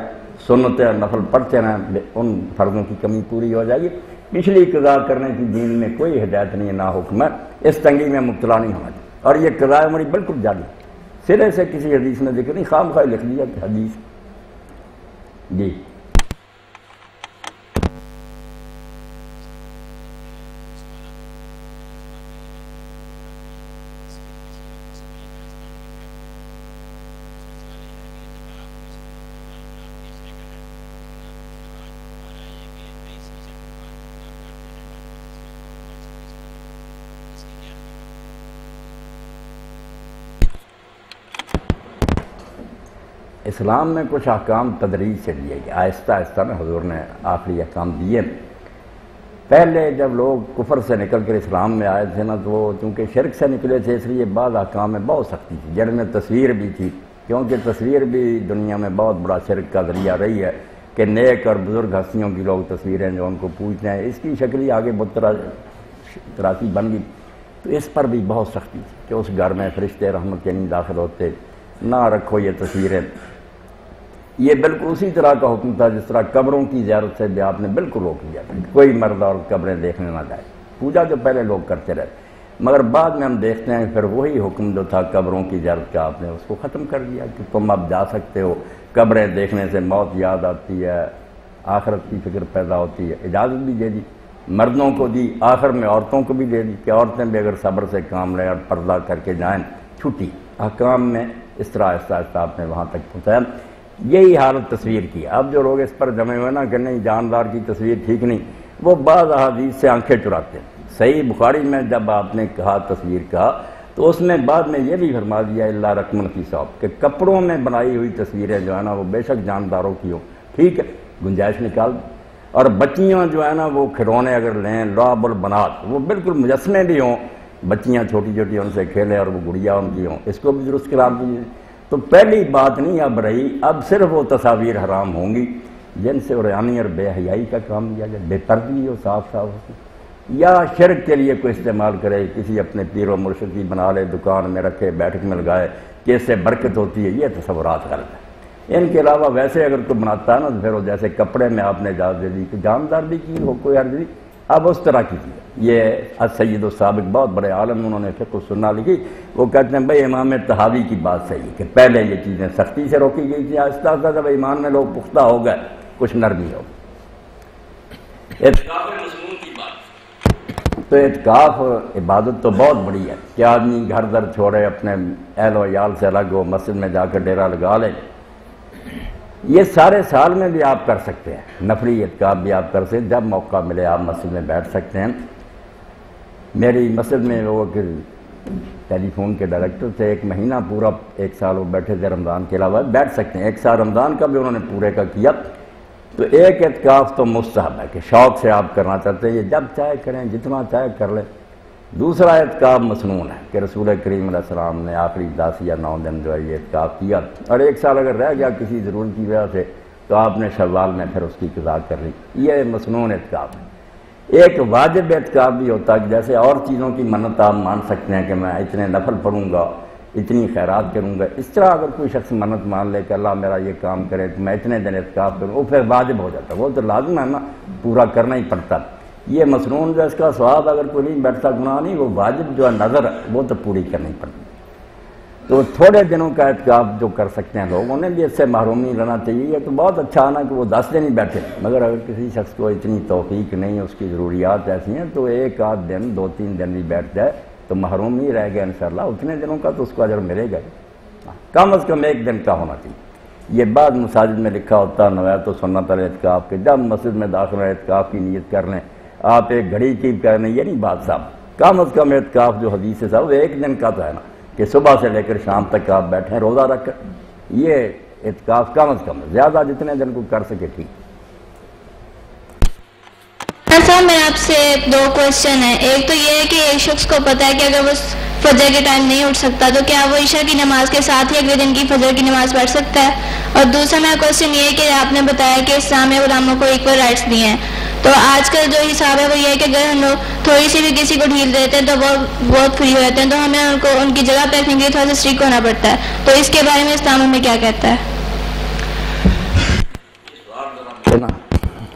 سنت نفل پڑھتے رہیں، ان فرضوں کی کمی پوری ہو جائے گی. پچھلی قضا کرنے کی دین میں کوئی ہدایت نہیں ہے، نہ حکم ہے. اس تنگی میں مبتلا نہیں ہونا چاہیے. اور یہ قضاء عمری بالکل جعلی، سرے سے کسی حدیث میں ذکر نہیں، خام خواہ لکھ لیا کہ حدیث. جی اسلام میں کچھ احکام تدریج سے دیے گئے، آہستہ آہستہ میں حضور نے آخری احکام دیے. پہلے جب لوگ کفر سے نکل کر اسلام میں آئے تھے نا، تو وہ چونکہ شرک سے نکلے تھے، اس لیے بعض احکام میں بہت سختی تھی، جن میں تصویر بھی تھی. کیونکہ تصویر بھی دنیا میں بہت بڑا شرک کا ذریعہ رہی ہے کہ نیک اور بزرگ ہستیوں کی لوگ تصویریں جو ان کو پوجتے ہیں، اس کی شکل ہی آگے بت تراسی بن گئی. تو اس پر بھی بہت سختی تھی کہ اس گھر میں فرشتے رحمت کے نہیں داخل ہوتے، نہ رکھو یہ تصویریں. یہ بالکل اسی طرح کا حکم تھا جس طرح قبروں کی زیارت سے بھی آپ نے بالکل روک لیا تھا، کوئی مرد اور قبریں دیکھنے نہ جائے. پوجا جو پہلے لوگ کرتے رہے، مگر بعد میں ہم دیکھتے ہیں پھر وہی حکم جو تھا قبروں کی زیارت کا، آپ نے اس کو ختم کر دیا کہ تم اب جا سکتے ہو. قبریں دیکھنے سے موت یاد آتی ہے، آخرت کی فکر پیدا ہوتی ہے. اجازت بھی دے دی، مردوں کو دی، آخر میں عورتوں کو بھی دے دی کہ عورتیں بھی اگر صبر سے کام لیں اور پردہ کر کے جائیں. چھٹی احکام میں اس طرح آہستہ آہستہ آپ نے وہاں تک پہنچایا. یہی حالت تصویر کی. اب جو لوگ اس پر جمے ہوئے نا کہ نہیں جاندار کی تصویر ٹھیک نہیں، وہ بعض احادیث سے آنکھیں چراتے ہیں. صحیح بخاری میں جب آپ نے کہا تصویر کہا تو اس میں بعد میں یہ بھی فرما دیا اللہ رقمن فی صوب، کہ کپڑوں میں بنائی ہوئی تصویریں جو ہے نا وہ بے شک جانداروں کی ہوں، ٹھیک ہے، گنجائش نکال. اور بچیاں جو ہے نا وہ کھلونے اگر لیں، لعب البنات، وہ بالکل مجسمے بھی ہوں، بچیاں چھوٹی چھوٹی ان سے کھیلیں اور وہ گڑیا ان کی ہوں، اس کو بھی درست قرار دیجیے. تو پہلی بات نہیں اب رہی، اب صرف وہ تصاویر حرام ہوں گی جن سے عریانی اور بے حیائی کا کام لیا جائے، بے پردگی ہو، صاف صاف ہو، یا شرک کے لیے کوئی استعمال کرے، کسی اپنے پیر و مرشد کی بنا لے، دکان میں رکھے، بیٹھک میں لگائے کہ اس سے برکت ہوتی ہے. یہ تصورات غلط ہے. ان کے علاوہ ویسے اگر کوئی بناتا ہے نا تو پھر وہ جیسے کپڑے میں آپ نے اجازت دے دی کہ جاندار بھی کی ہو، کوئی حرج نہیں، اب اس طرح کی چیز. یہ السید السابق بہت بڑے عالم، انہوں نے فقہ السنہ لکھی، وہ کہتے ہیں بھائی امام طحاوی کی بات صحیح ہے کہ پہلے یہ چیزیں سختی سے روکی گئی تھیں، آہستہ آہستہ جب ایمان میں لوگ پختہ ہو گئے کچھ نرمی ہو. اعتکاف مضمون کی بات، تو اعتکاف عبادت تو بہت بڑی ہے کہ آدمی گھر در چھوڑے، اپنے اہل و عیال سے الگ ہو، مسجد میں جا کر ڈیرا لگا لے. یہ سارے سال میں بھی آپ کر سکتے ہیں، نفلی اعتکاف بھی آپ کر سکتے ہیں، جب موقع ملے آپ مسجد میں بیٹھ سکتے ہیں. میری مسجد میں وہ ٹیلی فون کے ڈائریکٹر تھے، 1 مہینہ پورا 1 سال وہ بیٹھے تھے، رمضان کے علاوہ بیٹھ سکتے ہیں. 1 سال رمضان کا بھی انہوں نے پورے کا کیا. تو ایک اعتکاف تو مستحب ہے کہ شوق سے آپ کرنا چاہتے ہیں، یہ جب چاہے کریں، جتنا چاہے کر لیں. دوسرا اعتکاف مسنون ہے کہ رسول کریم علیہ السلام نے آخری 10 یا 9 دن جو ہے یہ اعتکاف کیا، اور 1 سال اگر رہ گیا کسی ضرورت کی وجہ سے تو آپ نے شوال میں پھر اس کی قضا کر لی. یہ مسنون اعتکاف ہے. ایک واجب اعتکاف بھی ہوتا ہے کہ جیسے اور چیزوں کی منت آپ مان سکتے ہیں کہ میں اتنے نفل پڑھوں گا، اتنی خیرات کروں گا، اس طرح اگر کوئی شخص منت مان لے کہ اللہ میرا یہ کام کرے تو میں اتنے دن اعتکاف کروں، وہ پھر واجب ہو جاتا ہے، وہ تو لازم ہے نا، پورا کرنا ہی پڑتا. یہ مسنون جو اس کا ثواب اگر کوئی نہیں بیٹھتا گناہ نہیں، وہ واجب جو ہے نظر وہ تو پوری کرنی پڑتی. تو تھوڑے دنوں کا اعتکاف جو کر سکتے ہیں لوگوں نے بھی اس سے محروم نہیں رہنا چاہیے. یہ تو بہت اچھا آنا کہ وہ 10 دن ہی بیٹھے، مگر اگر کسی شخص کو اتنی توفیق نہیں، اس کی ضروریات ایسی ہیں تو 1 آدھ دن 2-3 دن بھی بیٹھ جائے تو محروم نہیں رہ گیا انشاءاللہ. اتنے دنوں کا تو اس کو اجر ملے گا، کم از کم 1 دن کا ہونا چاہیے. یہ بعض مساجد میں لکھا ہوتا ہے نوایت و سنت الاعتکاف کے جب مسجد میں داخل اعتکاف کی نیت کر لیں آپ ایک گھڑی کی کر لیں، یہ نہیں بات صاحب، کم از کم اعتکاف جو حدیث ہے صاحب وہ ایک دن کا تو ہے نا کہ صبح سے لے کر شام تک آپ بیٹھیں روزہ رکھ کر، یہ اعتکاف کم از کم زیادہ جتنے دن کو کر سکے ٹھیک۔ صاحب میرا آپ سے 2 کوشچن ہیں، ایک تو یہ ہے کہ ایک شخص کو پتہ ہے کہ اگر وہ فجر کے ٹائم نہیں اٹھ سکتا تو کیا وہ عشاء کی نماز کے ساتھ ہی اگلے دن کی فجر کی نماز پڑھ سکتا ہے؟ اور دوسرا میرا کوشچن یہ ہے کہ آپ نے بتایا کہ اسلام میں غلاموں کو ایکول رائٹس دیے ہیں، تو آج کل جو حساب ہے وہ یہ ہے کہ اگر ہم لوگ تھوڑی سی بھی کسی کو ڈھیل دیتے ہیں تو وہ بہت فری ہو جاتے ہیں، تو ہمیں ان کو ان کی جگہ پہ رکھنے کے لیے تھوڑا سا اسٹرکٹ ہونا پڑتا ہے، تو اس کے بارے میں اسلام ہمیں کیا کہتا ہے؟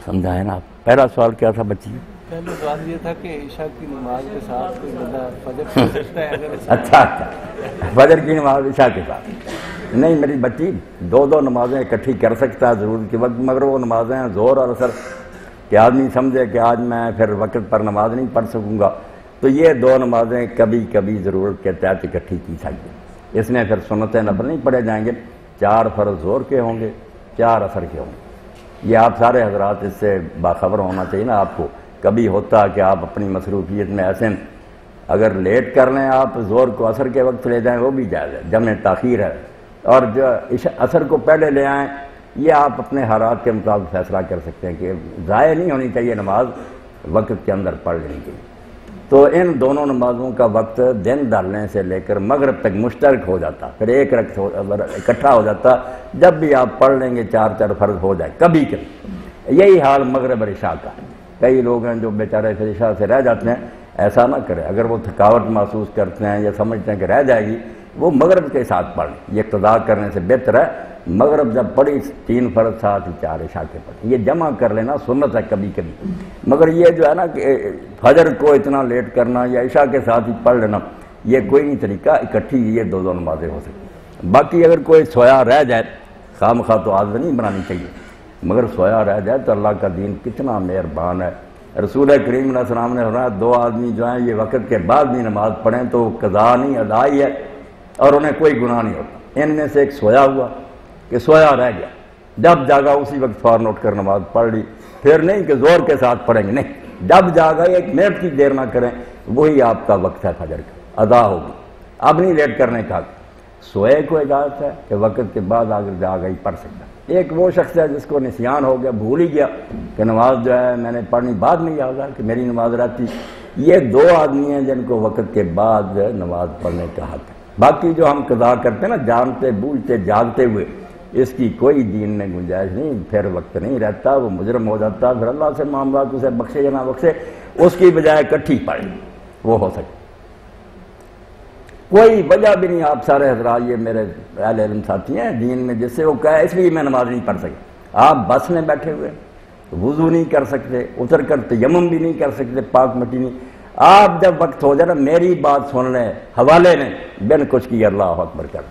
سمجھا ہے نا آپ؟ پہلا سوال کیا تھا بچی؟ پہلا سوال یہ تھا کہ عشاء کی نماز کے ساتھ کوئی بندہ فجر پڑھ سکتا ہے اگر اچھا فجر کی نماز عشاء کے ساتھ نہیں میری بچی 2 نمازیں اکٹھی کر سکتا ہے ضرور کے وقت، مگر وہ نمازیں ہیں ظہر اور عصر کہ آدمی سمجھے کہ آج میں پھر وقت پر نماز نہیں پڑھ سکوں گا تو یہ 2 نمازیں کبھی کبھی ضرورت کے تحت اکٹھی کی سکتی، اس میں پھر سنت نفل نہیں پڑھے جائیں گے، 4 فرض ظہر کے ہوں گے 4 عصر کے ہوں گے۔ یہ آپ سارے حضرات اس سے باخبر ہونا چاہیے نا آپ کو، کبھی ہوتا کہ آپ اپنی مصروفیت میں ایسے اگر لیٹ کر لیں آپ ظہر کو عصر کے وقت لے جائیں وہ بھی جائز ہے، جمع تاخیر ہے، اور جو عصر کو پہلے لے آئیں یہ آپ اپنے حالات کے مطابق فیصلہ کر سکتے ہیں کہ ضائع نہیں ہونی چاہیے نماز، وقت کے اندر پڑھ لینی چاہیے۔ تو ان دونوں نمازوں کا وقت دن ڈالنے سے لے کر مغرب تک مشترک ہو جاتا، پھر ایک رکعت اکٹھا ہو جاتا، جب بھی آپ پڑھ لیں گے 4 فرض ہو جائے کبھی کبھی۔ یہی حال مغرب اور عشاء کا، کئی لوگ ہیں جو بیچارے پھر عشاء سے رہ جاتے ہیں، ایسا نہ کریں، اگر وہ تھکاوٹ محسوس کرتے ہیں یا سمجھتے ہیں کہ رہ جائے گی وہ مغرب کے ساتھ پڑھ لیں، یہ قضا کرنے سے بہتر ہے مغرب جب پڑھی 3 فرض ساتھ 4 عشاء کے پڑھی، یہ جمع کر لینا سنت ہے کبھی کبھی، مگر یہ جو ہے نا کہ فجر کو اتنا لیٹ کرنا یا عشاء کے ساتھ ہی پڑھ لینا یہ کوئی نہیں طریقہ، اکٹھی یہ 2 نمازیں ہو سکتی۔ باقی اگر کوئی سویا رہ جائے خام خواہ تو عادت نہیں بنانی چاہیے، مگر سویا رہ جائے تو اللہ کا دین کتنا مہربان ہے، رسول کریم علیہ السلام نے فرمایا 2 آدمی جو ہیں یہ وقت کے بعد بھی نماز پڑھیں تو قضا نہیں ادا ہی ہے اور انہیں کوئی گناہ نہیں ہوتا۔ ان میں سے ایک سویا ہوا کہ سویا رہ گیا، جب جاگا اسی وقت فوراً اٹھ کر نماز پڑھ لی، پھر نہیں کہ زور کے ساتھ پڑھیں گے، نہیں، جب جاگا 1 منٹ کی دیر نہ کریں، وہی آپ کا وقت ہے فجر کا، ادا ہوگی، اب نہیں لیٹ کرنے کا۔ سوئے کو اجازت ہے کہ وقت کے بعد اگر جاگا ہی پڑھ سکتا ہے۔ ایک وہ شخص ہے جس کو نسیان ہو گیا، بھول ہی گیا کہ نماز جو ہے میں نے پڑھنی، بعد میں یاد آیا کہ میری نماز رہتی، یہ 2 آدمی ہیں جن کو وقت کے بعد نماز پڑھنے کا حق ہے۔ باقی جو ہم قضا کرتے ہیں نا جانتے بوجھتے جاگتے ہوئے، اس کی کوئی دین میں گنجائش نہیں، پھر وقت نہیں رہتا، وہ مجرم ہو جاتا، پھر اللہ سے معاملات اسے بخشے یا نہ بخشے، اس کی بجائے اکٹھی پڑھے وہ ہو سکے۔ کوئی وجہ بھی نہیں، آپ سارے حضرات یہ میرے اہل علم ساتھی ہیں دین میں، جس سے وہ کہا اس لیے میں نماز نہیں پڑھ سکتا، آپ بس میں بیٹھے ہوئے وضو نہیں کر سکتے، اتر کر تیمم بھی نہیں کر سکتے، پاک مٹی نہیں، آپ جب وقت ہو جائے نا میری بات سن لیں، حوالے میں بن کچھ کی اللہ اکبر کر،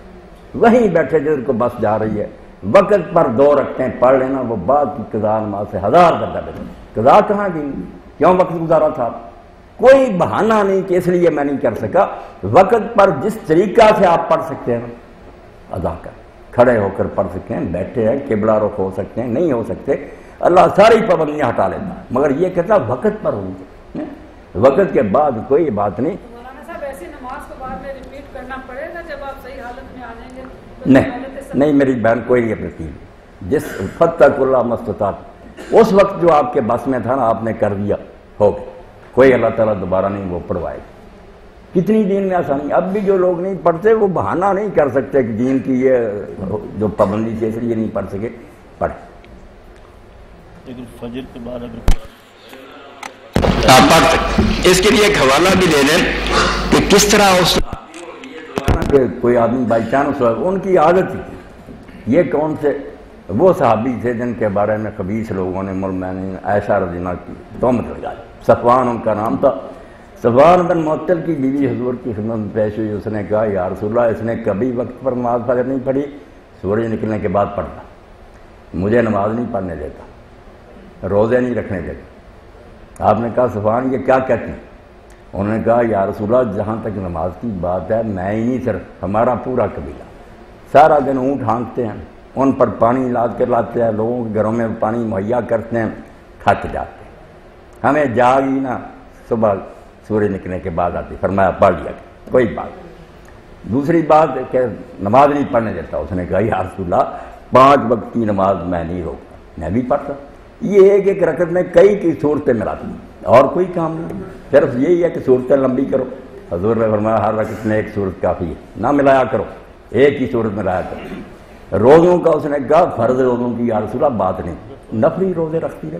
وہیں بیٹھے جدھر کو بس جا رہی ہے وقت پر 2 رکعتیں پڑھ لینا، وہ بعد کی قضا نماز سے 1000 درجہ بہتر۔ قضا کہاں گئی، کیوں وقت گزارا تھا، کوئی بہانہ نہیں کہ اس لیے میں نہیں کر سکا، وقت پر جس طریقہ سے آپ پڑھ سکتے ہیں ادا کر، کھڑے ہو کر پڑھ سکتے ہیں، بیٹھے ہیں قبلہ رخ ہو سکتے ہیں، نہیں ہو سکتے اللہ ساری پابندیاں ہٹا لیتا ہے، مگر یہ کہتا وقت پر ہوں گے، وقت کے بعد کوئی بات نہیں۔ مولانا صاحب ایسی نماز کو بعد میں ریپیٹ کرنا پڑے گا جب آپ صحیح حالت میں آ جائیں گے؟ نہیں میری بہن کوئی نہیں اپنی، جس فتق اللہ مستطاعت، اس وقت جو آپ کے بس میں تھا نا آپ نے کر دیا، ہو گیا، کوئی اللہ تعالیٰ دوبارہ نہیں وہ پڑھوائے گا۔ کتنی دین میں آسانی، اب بھی جو لوگ نہیں پڑھتے وہ بہانہ نہیں کر سکتے کہ دین کی یہ جو پابندی سے اس لیے نہیں پڑھ سکے، پڑھ لیکن فجر کے بعد اگر آپ پڑھ سکتے۔ اس کے لیے ایک حوالہ بھی دے دیں کہ کس طرح اس کہ کوئی آدمی بائی چانس ہوا، ان کی عادت تھی، یہ کون سے وہ صحابی تھے جن کے بارے میں خبیث لوگوں نے میں عائشہ رضی اللہ کی تہمت لگائی، صفوان ان کا نام تھا، صفوان بن معطل کی بیوی حضور کی خدمت میں پیش ہوئی، اس نے کہا یا رسول اللہ اس نے کبھی وقت پر نماز فجر نہیں پڑھی، سورج نکلنے کے بعد پڑھتا، مجھے نماز نہیں پڑھنے دیتا، روزے نہیں رکھنے دیتا۔ آپ نے کہا صفوان یہ کیا کہتی؟ انہوں نے کہا یا رسول اللہ جہاں تک نماز کی بات ہے میں ہی نہیں صرف ہمارا پورا قبیلہ سارا دن اونٹ ہانکتے ہیں، ان پر پانی لا کے لاتے ہیں، لوگوں کے گھروں میں پانی مہیا کرتے ہیں، تھک جاتے ہیں، ہمیں جاگ ہی نہ صبح سورج نکلنے کے بعد آتی، فرمایا پڑھ لیا کوئی بات۔ دوسری بات کہ نماز نہیں پڑھنے دیتا، اس نے کہا یا رسول اللہ 5 وقت کی نماز میں نہیں روکتا، میں بھی پڑھتا، یہ ایک رکعت میں کئی صورتیں ملاتی ہیں اور کوئی کام نہیں، صرف یہی ہے کہ صورتیں لمبی کرو۔ حضور نے فرمایا ہر رکعت میں ایک صورت کافی ہے، نہ ملایا کرو، ایک ہی صورت ملایا کرو۔ روزوں کا اس نے کہا فرض روزوں کی یا رسول اللہ بات نہیں، نفلی روزے رکھتی رہے۔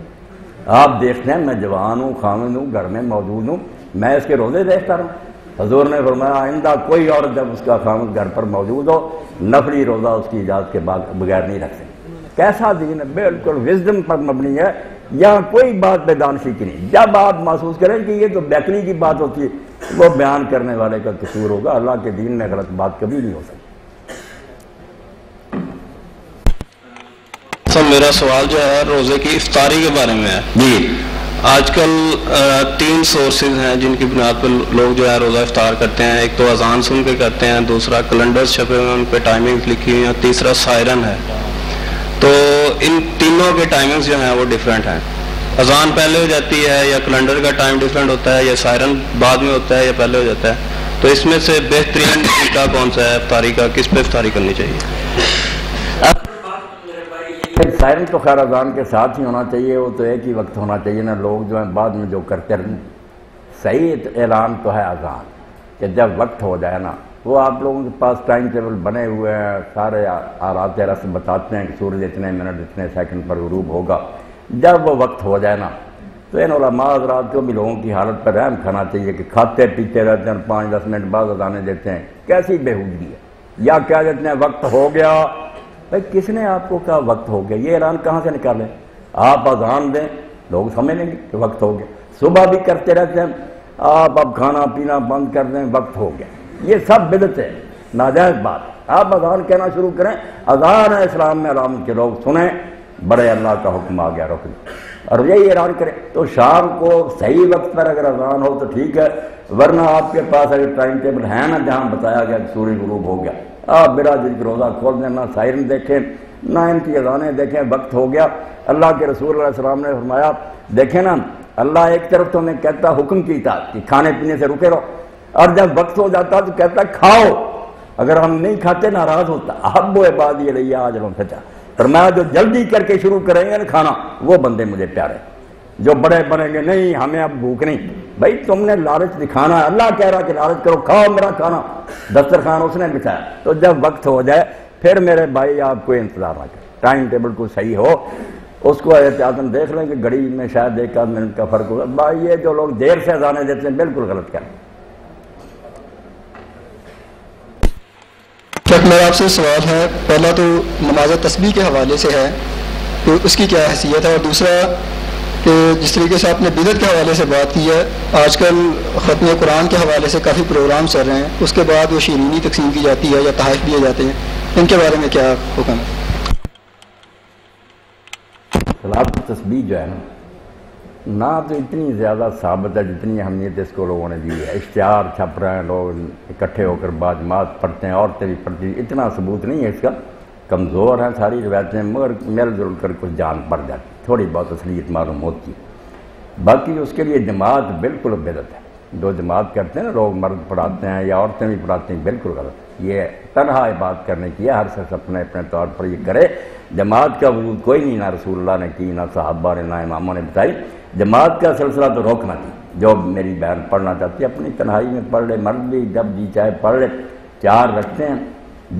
آپ دیکھتے ہیں میں جوان ہوں، خامد ہوں، گھر میں موجود ہوں، میں اس کے روزے دیکھتا رہا ہوں۔ حضور نے فرمایا آئندہ کوئی عورت جب اس کا خامد گھر پر موجود ہو نفلی روزہ اس کی اجازت کے بغیر نہیں رکھ سکتی۔ کیسا دین ہے، بالکل وزڈم پر مبنی ہے، یہاں کوئی بات بے دانشی کی نہیں۔ جب آپ محسوس کریں کہ یہ تو بیکنی کی بات ہوتی ہے وہ بیان کرنے والے کا قصور ہوگا، اللہ کے دین میں غلط بات کبھی نہیں ہو سکتی۔ سر میرا سوال جو ہے روزے کی افطاری کے بارے میں ہے جی۔ آج کل 3 سورسز ہیں جن کی بنیاد پر لوگ جو ہے روزہ افطار کرتے ہیں، ایک تو اذان سن کے کرتے ہیں، دوسرا کیلنڈرز چھپے ہوئے ہیں ان پہ ٹائمنگز لکھی ہوئی ہیں، تیسرا سائرن ہے۔ تو ان تینوں کے ٹائمنگز جو ہیں وہ ڈیفرنٹ ہیں، اذان پہلے ہو جاتی ہے یا کیلنڈر کا ٹائم ڈیفرنٹ ہوتا ہے یا سائرن بعد میں ہوتا ہے یا پہلے ہو جاتا ہے، تو اس میں سے بہترین طریقہ کون سا ہے افطاری کا، کس پہ افطاری کرنی چاہیے؟ سائرن تو خیر اذان کے ساتھ ہی ہونا چاہیے، وہ تو ایک ہی وقت ہونا چاہیے نا، لوگ جو ہیں بعد میں جو کرتے رہیں۔ صحیح اعلان تو ہے اذان کہ جب وقت ہو جائے نا، وہ آپ لوگوں کے پاس ٹائم ٹیبل بنے ہوئے ہیں، سارے آرات رسم بتاتے ہیں کہ سورج اتنے منٹ اتنے سیکنڈ پر غروب ہوگا۔ جب وہ وقت ہو جائے نا تو ان علماء حضرات کو بھی لوگوں کی حالت پر رحم کھانا چاہیے کہ کھاتے پیتے رہتے ہیں، 5-10 منٹ بعد اذانیں دیتے ہیں، کیسی بےہودگی ہے۔ یا کیا دیتے ہیں وقت ہو گیا، بھائی کس نے آپ کو کہا وقت ہو گیا؟ یہ اعلان کہاں سے نکالیں؟ آپ اذان دیں لوگ سمجھ لیں گے کہ وقت ہو گیا۔ صبح بھی کرتے رہتے ہیں، آپ اب کھانا پینا بند کر دیں وقت ہو گیا، یہ سب بدعت ہے، ناجائز بات۔ آپ اذان کہنا شروع کریں، اذان ہے اسلام میں علامت کے لوگ سنیں، بڑے اللہ کا حکم آ گیا رکن، اور یہی اعلان کریں۔ تو شام کو صحیح وقت پر اگر اذان ہو تو ٹھیک ہے، ورنہ آپ کے پاس اگر ٹائم ٹیبل ہے نا جہاں بتایا گیا کہ سورج غروب ہو گیا، آپ بلا جن کی روزہ کھول دیں، نہ سائرن دیکھیں نہ ان کی اذانیں دیکھیں، وقت ہو گیا۔ اللہ کے رسول علیہ السلام نے فرمایا دیکھیں نا، اللہ ایک طرف تو ہمیں کہتا حکم کی اطاعت کہ کھانے پینے سے رکے رہو، اور جب وقت ہو جاتا تو کہتا کھاؤ، اگر ہم نہیں کھاتے ناراض ہوتا۔ اب وہ عبادی علیہ آجر سچا، فرمایا جو جلدی کر کے شروع کریں گے نا کھانا وہ بندے مجھے پیارے، جو بڑے بنیں گے نہیں ہمیں اب بھوک نہیں، بھائی تم نے لالچ دکھانا ہے، اللہ کہہ رہا کہ لالچ کرو، کھاؤ میرا کھانا، دسترخوان اس نے بچھایا۔ تو جب وقت ہو جائے پھر میرے بھائی آپ کو انتظار نہ کریں، ٹائم ٹیبل کو صحیح ہو، اس کو احتیاطاً دیکھ لیں کہ گھڑی میں شاید 1 منٹ کا فرق ہوگا۔ بھائی یہ جو لوگ دیر سے اذانیں دیتے ہیں بالکل غلط کریں۔ میرا آپ سے سوال ہے، پہلا تو نماز تسبیح کے حوالے سے ہے تو اس کی کیا حیثیت ہے، اور دوسرا کہ جس طریقے سے آپ نے بدعت کے حوالے سے بات کی ہے، آج کل ختم قرآن کے حوالے سے کافی پروگرام چل رہے ہیں، اس کے بعد وہ شیرینی تقسیم کی جاتی ہے یا تحائف دیے جاتے ہیں، ان کے بارے میں کیا حکم ہے؟ صلاۃ تسبیح جو ہے نا، نہ تو اتنی زیادہ ثابت ہے جتنی اہمیت اس کو لوگوں نے دی ہے، اشتہار چھپ رہے ہیں، لوگ اکٹھے ہو کر باجماعت پڑھتے ہیں، عورتیں بھی پڑھتی ہیں، اتنا ثبوت نہیں ہے اس کا، کمزور ہیں ساری روایتیں، مگر مل جل کر کچھ جان پڑ جاتی، تھوڑی بہت اصلیت معلوم ہوتی ہے۔ باقی اس کے لیے جماعت بالکل بدعت ہے، جو جماعت کرتے ہیں نا لوگ، مرد پڑھاتے ہیں یا عورتیں بھی پڑھاتے ہیں، بالکل غلط ہے، یہ تنہا عبادت کرنے کی ہے، ہر شخص اپنے اپنے طور پر یہ کرے۔ جماعت کا وجود کوئی نہیں، نہ رسول اللہ نے کی، نہ صحابہ نے، نہ اماموں نے بتائی۔ جماعت کا سلسلہ تو روکنا تھی، جو میری بہن پڑھنا چاہتی ہے اپنی تنہائی میں پڑھ لے، مرد بھی جب جی چاہے پڑھ لے، 4 رکھتے ہیں،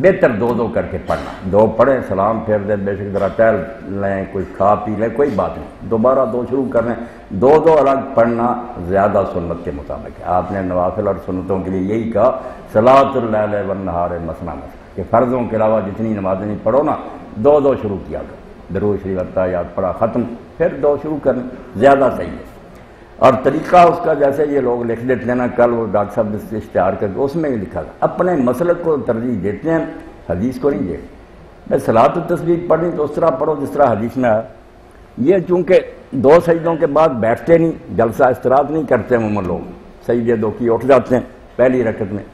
بہتر 2 کر کے پڑھنا، 2 پڑھیں سلام پھیر دیں، بے شک ذرا ٹہل لیں، کوئی کھا پی لیں، کوئی بات نہیں، دوبارہ 2 شروع کر لیں، 2 الگ پڑھنا زیادہ سنت کے مطابق ہے۔ آپ نے نوافل اور سنتوں کے لیے یہی کہا صلاۃ اللیل والنہار مثنی مثنی، کہ فرضوں کے علاوہ جتنی نمازیں نہیں پڑھو نا 2 شروع کیا کرو، درود شریف اتحیات پڑھا ختم، پھر 2 شروع کریں، زیادہ صحیح ہے۔ اور طریقہ اس کا جیسے یہ لوگ لکھ دیتے ہیں نا، کل وہ ڈاکٹر صاحب اس سے اشتہار کر کے اس میں بھی لکھا تھا، اپنے مسلک کو ترجیح دیتے ہیں، حدیث کو نہیں دیتے۔ میں صلاۃ التسبیح پڑھنی تو اس طرح پڑھو جس طرح حدیث میں آیا۔ یہ چونکہ 2 سجدوں کے بعد بیٹھتے نہیں، جلسہ استراحت نہیں کرتے عموماً لوگ، سجدے 2 کی اٹھ جاتے ہیں پہلی رکعت میں،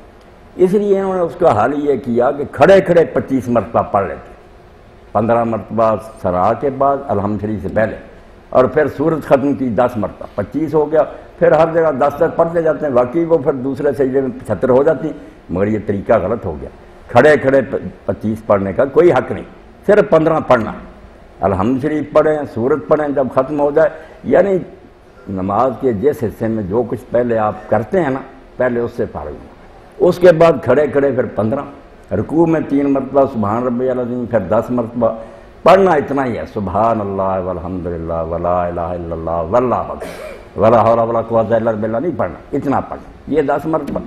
اس لیے انہوں نے اس کا حل یہ کیا کہ کھڑے کھڑے 25 مرتبہ پڑھ لیتے، 15 مرتبہ سرا کے بعد الحمد شریف سے پہلے، اور پھر سورت ختم کی 10 مرتبہ، 25 ہو گیا۔ پھر ہر جگہ 10 تک پڑھتے جاتے ہیں، واقعی وہ پھر دوسرے سجدے میں 75 ہو جاتی، مگر یہ طریقہ غلط ہو گیا۔ کھڑے کھڑے 25 پڑھنے کا کوئی حق نہیں، صرف 15 پڑھنا، الحمد شریف پڑھیں، سورت پڑھیں جب ختم ہو جائے، یعنی نماز کے جس حصے میں جو کچھ پہلے آپ کرتے ہیں نا، پہلے اس سے فارغ ہوں، اس کے بعد کھڑے کھڑے پھر 15، رکوع میں 3 مرتبہ سبحان ربی العظیم، پھر 10 مرتبہ پڑھنا اتنا ہی ہے، سبحان اللہ والحمدللہ ولا الہ الا اللہ واللہ اکبر ولا حول ولا قوت الا باللہ نہیں پڑھنا، اتنا پڑھنا، یہ 10 مرتبہ۔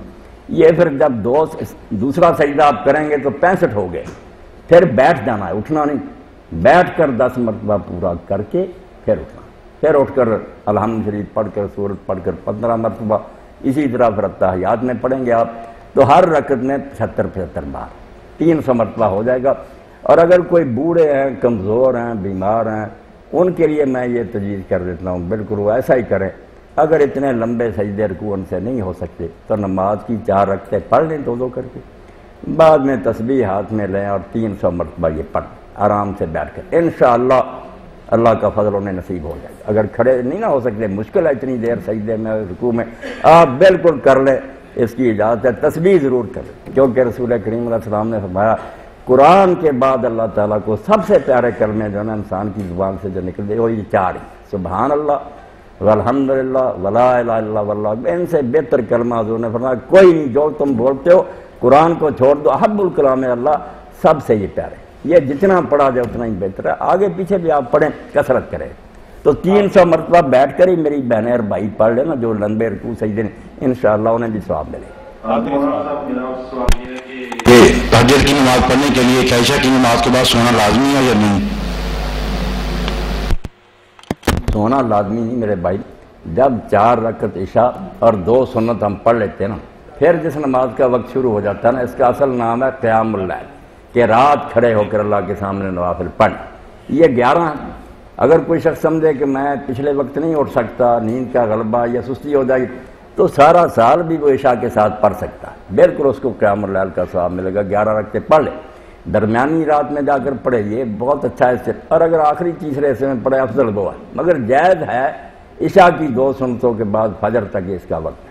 یہ پھر جب دوسرا سجدہ آپ کریں گے تو 65 ہو گئے، پھر بیٹھ جانا ہے، اٹھنا نہیں، بیٹھ کر 10 مرتبہ پورا کر کے پھر اٹھنا، پھر اٹھ کر الحمد شریف پڑھ کر سورت پڑھ کر 15 مرتبہ، اسی طرح پھر التحیات میں پڑھیں گے آپ تو ہر رکعت میں 75 بار 300 مرتبہ ہو جائے گا۔ اور اگر کوئی بوڑھے ہیں، کمزور ہیں، بیمار ہیں، ان کے لیے میں یہ تجویز کر دیتا ہوں، بالکل وہ ایسا ہی کریں۔ اگر اتنے لمبے سجدے رکوع ان سے نہیں ہو سکتے تو نماز کی 4 رکعتیں پڑھ لیں 2 کر کے، بعد میں تسبیح ہاتھ میں لیں اور 300 مرتبہ یہ پڑھ آرام سے بیٹھ کر، انشاءاللہ اللہ کا فضل انہیں نصیب ہو جائے گا۔ اگر کھڑے نہیں نہ ہو سکتے، مشکل ہے اتنی دیر سجدے میں رکوع میں، آپ بالکل کر لیں، اس کی اجازت ہے، تسبیح ضرور کریں، کیونکہ رسول کریم علیہ السلام نے فرمایا قرآن کے بعد اللہ تعالیٰ کو سب سے پیارے کلمے جو ہے نا انسان کی زبان سے جو نکلتے وہ یہ 4 ہیں، سبحان اللہ والحمدللہ ولا الہ الا اللہ واللہ، ان سے بہتر کلمہ حضور نے فرمایا کوئی نہیں، جو تم بولتے ہو قرآن کو چھوڑ دو، احب الکلام اللہ، سب سے یہ پیارے، یہ جتنا پڑھا جائے اتنا ہی بہتر ہے، آگے پیچھے بھی آپ پڑھیں، کثرت کریں۔ تو 300 مرتبہ بیٹھ کر ہی میری بہنیں اور بھائی پڑھ لینا جو لمبے رکوع سجدے انشاءاللہ انہیں بھی ثواب ملے۔ تہجد کی نماز پڑھنے کے لیے کیا عشاء کی نماز کے بعد سونا لازمی ہے یا نہیں؟ سونا لازمی نہیں میرے بھائی، جب 4 رکعت عشاء اور 2 سنت ہم پڑھ لیتے ہیں نا، پھر جس نماز کا وقت شروع ہو جاتا ہے نا، اس کا اصل نام ہے قیام اللیل، کہ رات کھڑے ہو کر اللہ کے سامنے نوافل پڑھ، یہ 11 ہیں۔ اگر کوئی شخص سمجھے کہ میں پچھلے وقت نہیں اٹھ سکتا، نیند کا غلبہ یا سستی ہو جائے گی، تو سارا سال بھی وہ عشاء کے ساتھ پڑھ سکتا ہے، بالکل اس کو قیام اللیل کا ثواب ملے گا، 11 رکعتیں پڑھ لے، درمیانی رات میں جا کر پڑھے، یہ بہت اچھا ہے اس سے، اور اگر آخری تیسرے حصے میں پڑھے افضل وہ ہے، مگر جائز ہے عشاء کی 2 سنتوں کے بعد فجر تک اس کا وقت ہے۔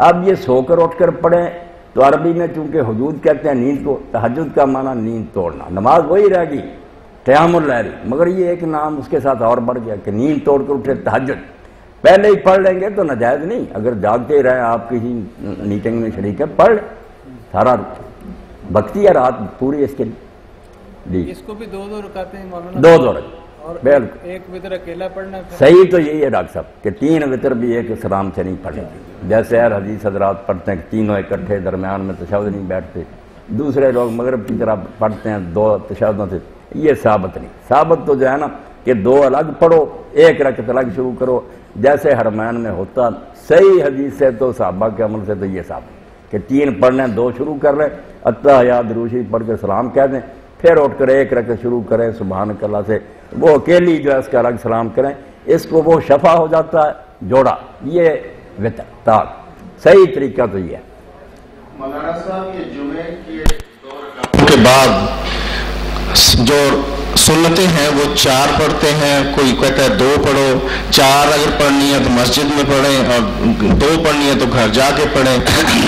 اب یہ سو کر اٹھ کر پڑھیں تو عربی میں چونکہ حدود کہتے ہیں نیند کو، تہجد کا معنی نیند توڑنا، نماز وہی رہ گئی قیام اللیل، مگر یہ ایک نام اس کے ساتھ اور بڑھ گیا کہ نیند توڑ کر اٹھے تہجد، پہلے ہی پڑھ لیں گے تو ناجائز نہیں، اگر جاگتے ہی رہیں آپ کسی میٹنگ میں شریک ہے پڑھ لیں، سارا بکتی ہے رات پوری اس کے لیے۔ اس کو بھی 2 رکعتیں مولانا، 2 رکعت، بالکل ایک وتر اکیلا پڑھنا ہے۔ صحیح تو یہی ہے ڈاکٹر صاحب کہ 3 وتر بھی ایک سلام سے نہیں پڑھیں، جیسے ہر حدیث حضرات پڑھتے ہیں کہ تینوں اکٹھے درمیان میں تشہد نہیں بیٹھتے، دوسرے لوگ مغرب کی طرح پڑھتے ہیں 2 تشہدوں سے، یہ ثابت نہیں، ثابت تو جو ہے نا کہ 2 الگ پڑھو، 1 رکعت الگ شروع کرو، جیسے حرمین میں ہوتا، صحیح حدیث سے تو صحابہ کے عمل سے تو یہ ثابت کہ 3 پڑھ لیں، 2 شروع کر لیں، التحیات دروشی پڑھ کے سلام کہہ دیں، پھر اٹھ کر 1 رکعت شروع کریں سبحانک اللہ سے، وہ اکیلی جو ہے اس کا الگ سلام کریں، اس کو وہ شفا ہو جاتا ہے جوڑا، یہ وتر تاک، صحیح طریقہ تو یہ ہے۔ مولانا صاحب یہ جمعے کی 2 رکعتوں کے بعد جو سنتیں ہیں وہ 4 پڑھتے ہیں، کوئی کہتا ہے 2 پڑھو، 4 اگر پڑھنی ہے تو مسجد میں پڑھیں اور 2 پڑھنی ہے تو گھر جا کے پڑھیں،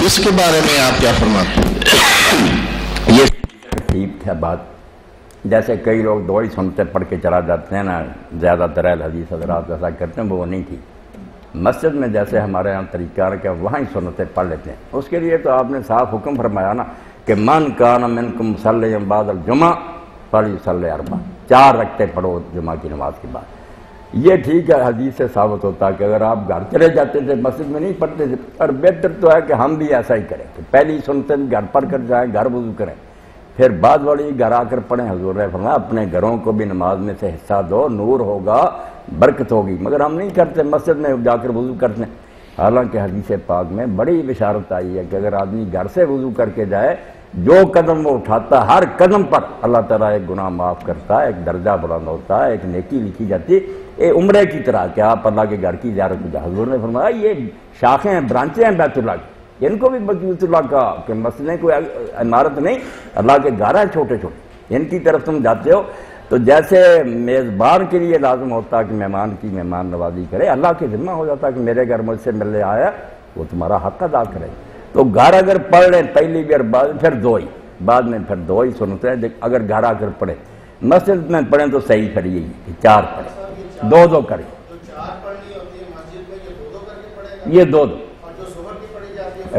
اس کے بارے میں آپ کیا فرماتے ہیں؟ یہ ٹھیک ہے بات، جیسے کئی لوگ 2 ہی سنتیں پڑھ کے چلا جاتے ہیں نا، زیادہ تر حدیث حضرات ایسا کرتے ہیں، وہ نہیں ٹھیک۔ مسجد میں جیسے ہمارے یہاں طریقہ ہے کہ وہاں ہی سنتیں پڑھ لیتے ہیں، اس کے لیے تو آپ نے صاف حکم فرمایا نا کہ من کان منکم مصلی بعد الجمعہ فلیصلی 4، 4 رکعتیں پڑھو جمعہ کی نماز کے بعد، یہ ٹھیک ہے، حدیث سے ثابت ہوتا ہے کہ اگر آپ گھر چلے جاتے تھے مسجد میں نہیں پڑھتے تھے، اور بہتر تو ہے کہ ہم بھی ایسا ہی کریں کہ پہلی سنتیں گھر پڑھ کر جائیں، گھر وضو کریں، پھر بعد والی گھر آ کر پڑھیں۔ حضور نے فرمایا اپنے گھروں کو بھی نماز میں سے حصہ دو، نور ہوگا، برکت ہوگی، مگر ہم نہیں کرتے، مسجد میں جا کر وضو کرتے ہیں، حالانکہ حدیث پاک میں بڑی بشارت آئی ہے کہ اگر آدمی گھر سے وضو کر کے جائے، جو قدم وہ اٹھاتا ہے ہر قدم پر اللہ تعالیٰ ایک گناہ معاف کرتا ہے، ایک درجہ بلند ہوتا ہے، ایک نیکی لکھی جاتی ہے، عمرے کی طرح کہ آپ اللہ کے گھر کی زیارت کیا۔ حضور نے فرمایا یہ شاخیں ہیں، برانچیں ہیں بیت اللہ کی، ان کو بھی بیت اللہ کا کہ مسجدیں کوئی عمارت نہیں، اللہ کے گھر ہیں چھوٹے چھوٹے، ان کی طرف تم جاتے ہو۔ تو جیسے میزبان کے لیے لازم ہوتا کہ مہمان کی مہمان نوازی کرے، اللہ کے ذمہ ہو جاتا کہ میرے گھر مجھ سے ملنے آیا وہ تمہارا حق ادا کرے۔ تو گھر اگر پڑھ لیں پہلی بار پھر دو ہی، بعد میں پھر دو ہی سنتے ہیں۔ اگر گھر آ کر پڑھیں، مسجد میں پڑھیں تو صحیح کریے کہ 4 پڑھیں، 2 کریں، یہ 2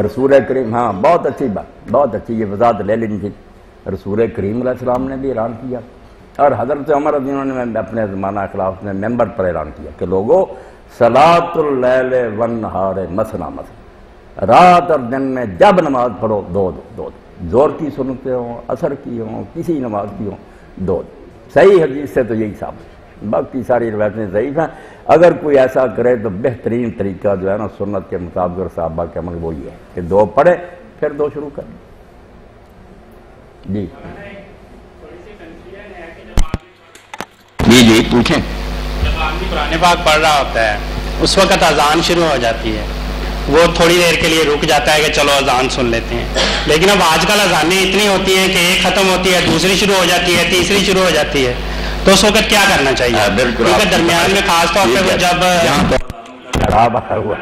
رسول کریم، ہاں بہت اچھی بات، بہت اچھی، یہ وضاحت لے لینی تھی۔ رسول کریم علیہ السلام نے بھی اعلان کیا، اور حضرت عمر رضی اللہ عنہ نے اپنے زمانہ خلافت میں ممبر پر اعلان کیا کہ لوگوں صلاۃ اللیل والنہار مثنی مثنی، رات اور دن میں جب نماز پڑھو 2 زور کی سنتے ہوں، عصر کی ہوں، کسی نماز کی ہوں، 2 صحیح حدیث سے تو یہی ثابت ہے، باقی ساری روایتیں ضعیف ہیں۔ اگر کوئی ایسا کرے تو بہترین طریقہ جو ہے نا سنت کے مطابق اور صحابہ کے عمل وہی ہے کہ 2 پڑھے پھر 2 شروع کریں۔ جی جی پوچھیں۔ جب آدمی قرآن پاک پڑھ رہا ہوتا ہے اس وقت اذان شروع ہو جاتی ہے، وہ تھوڑی دیر کے لیے رک جاتا ہے کہ چلو اذان سن لیتے ہیں، لیکن اب آج کل اذانیں اتنی ہوتی ہیں کہ ایک ختم ہوتی ہے دوسری شروع ہو جاتی ہے تیسری شروع ہو جاتی ہے، تو اس وقت کیا کرنا چاہیے؟ کیونکہ درمیان میں خاص طور پہ جب سیراب آیا ہوا،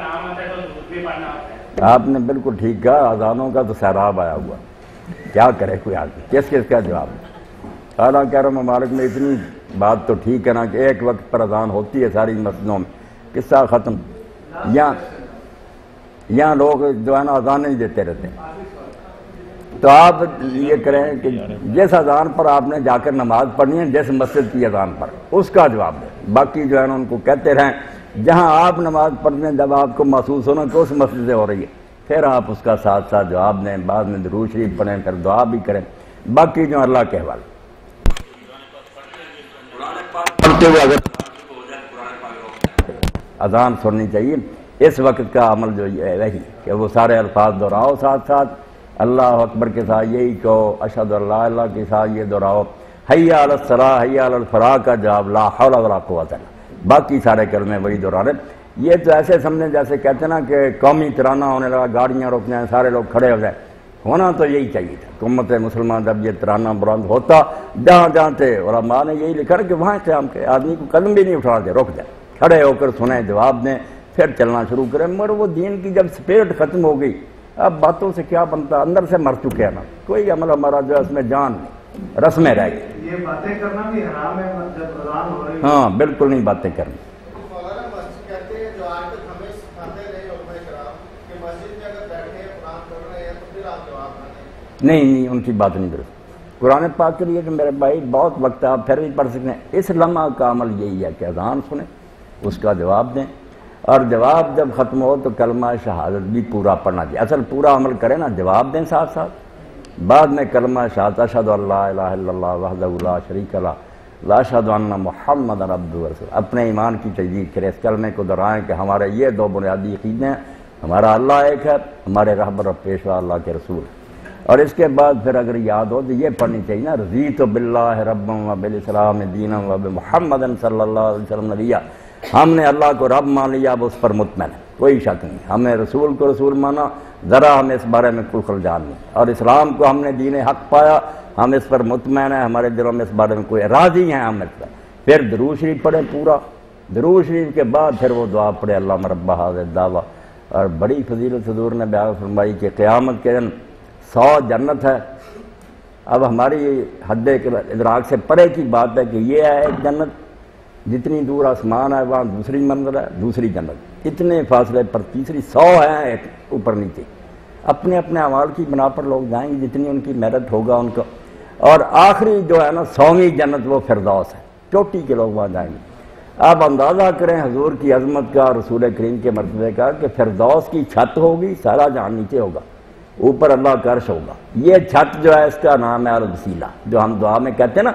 آپ نے بالکل ٹھیک کہا، اذانوں کا تو سیراب آیا ہوا، کیا کرے کوئی آدمی، کس کا جواب ہے؟ حالانکہ عرب ممالک میں اتنی بات تو ٹھیک ہے نا کہ ایک وقت پر اذان ہوتی ہے ساری مسجدوں میں، قصہ ختم۔ یہاں لوگ جو ہے نا اذان نہیں دیتے رہتے ہیں، تو آپ یہ کریں کہ جس اذان پر آپ نے جا کر نماز پڑھنی ہے، جس مسجد کی اذان پر، اس کا جواب دیں۔ باقی جو ہے نا ان کو کہتے رہیں جہاں آپ نماز پڑھتے ہیں جب آپ کو محسوس ہونا کہ اس مسجد سے ہو رہی ہے، پھر آپ اس کا ساتھ ساتھ جواب دیں، بعد میں درود شریف پڑھیں، پھر دعا بھی کریں، باقی جو اللہ کے حوالے۔ پڑھتے ہوئے اگر اذان سننی چاہیے، اس وقت کا عمل جو ہے وہی کہ وہ سارے الفاظ دہراؤ، ساتھ ساتھ اللہ اکبر کے ساتھ یہی کہو، اشہد ان لا الہ کے ساتھ یہ دہراؤ، حی علی الصلاۃ حی علی الفلاح کا جواب لا حول ولا قوت الا باللہ، باقی سارے کلمے وہی دہرانے۔ یہ تو ایسے سمجھیں جیسے کہتے ہیں نا کہ قومی ترانہ ہونے لگا، گاڑیاں رک جائیں، سارے لوگ کھڑے ہو جائیں، ہونا تو یہی چاہیے تھا۔ امت مسلمان جب یہ ترانہ بلند ہوتا، جہاں جہاں تھے علماء نے یہی لکھا کہ وہاں قیام کے آدمی کو قدم بھی نہیں اٹھا دے، رک جائے، کھڑے ہو کر سنیں، جواب دیں، پھر چلنا شروع کریں۔ مگر وہ دین کی جب سپیرٹ ختم ہو گئی، اب باتوں سے کیا بنتا، اندر سے مر چکے ہیں نا، کوئی عمل ہمارا جو ہے اس میں جان نہیں، رسمیں رہ گئی۔ یہ باتیں کرنا بھی حرام ہے جب اذان ہو رہی ہے؟ ہاں بالکل نہیں باتیں کرنی۔ نہیں ان کی بات نہیں درست۔ قرآن پاک کے لیے کہ میرے بھائی بہت وقت ہے، آپ پھر بھی پڑھ سکتے ہیں۔ اس لمحہ کا عمل یہی ہے کہ اذان سنیں، اس کا جواب دیں، اور جواب جب ختم ہو تو کلمہ شہادت بھی پورا پڑھنا چاہیے۔ اصل پورا عمل کریں نا، جواب دیں ساتھ ساتھ، بعد میں کلمہ شہادت اشہد ان لا الہ الا اللہ وحدہ لا شریک لہ واشہد ان محمد عبدہ ورسولہ، اپنے ایمان کی تجدید کریں، اس کلمے کو دہرائیں کہ ہمارے یہ 2 بنیادی عقیدے ہیں، ہمارا اللہ ایک ہے، ہمارے رہبر اور پیشوا اللہ کے رسول ہیں۔ اور اس کے بعد پھر اگر یاد ہو تو یہ پڑھنی چاہیے نا، رضیت باللہ ربا وبالاسلام دینا وبمحمد صلی اللہ علیہ وسلم نبیہ، ہم نے اللہ کو رب مان لیا، اب اس پر مطمئن ہے، کوئی شک نہیں، ہم نے رسول کو رسول مانا، ذرا ہمیں اس بارے میں کوئی خلجان نہیں، اور اسلام کو ہم نے دین حق پایا، ہم اس پر مطمئن ہیں، ہمارے دلوں میں اس بارے میں کوئی راضی ہیں ہم اس پر۔ پھر درود شریف پڑھیں پورا، درود شریف کے بعد پھر وہ دعا پڑھے اللہم رب ھذا الدعوہ۔ اور بڑی فضیلت حضور نے بیان فرمائی کہ قیامت کے دن 100 جنت ہے۔ اب ہماری حد ادراک سے پرے کی بات ہے کہ یہ ہے ایک جنت، جتنی دور آسمان ہے وہاں دوسری منزل ہے، دوسری جنت، اتنے فاصلے پر تیسری، 100 ہیں ایک اوپر نیچے، اپنے اپنے اعمال کی بنا پر لوگ جائیں گے، جتنی ان کی محنت ہوگا ان کو۔ اور آخری جو ہے نا 100ویں جنت وہ فردوس ہے، چوٹی کے لوگ وہاں جائیں گے۔ آپ اندازہ کریں حضور کی عظمت کا، رسول کریم کے مرتبے کا، کہ فردوس کی چھت ہوگی، سارا جہاں نیچے ہوگا، اوپر اللہ کا عرش ہوگا۔ یہ چھت جو ہے اس کا نام ہے الوسیلہ، جو ہم دعا میں کہتے ہیں نا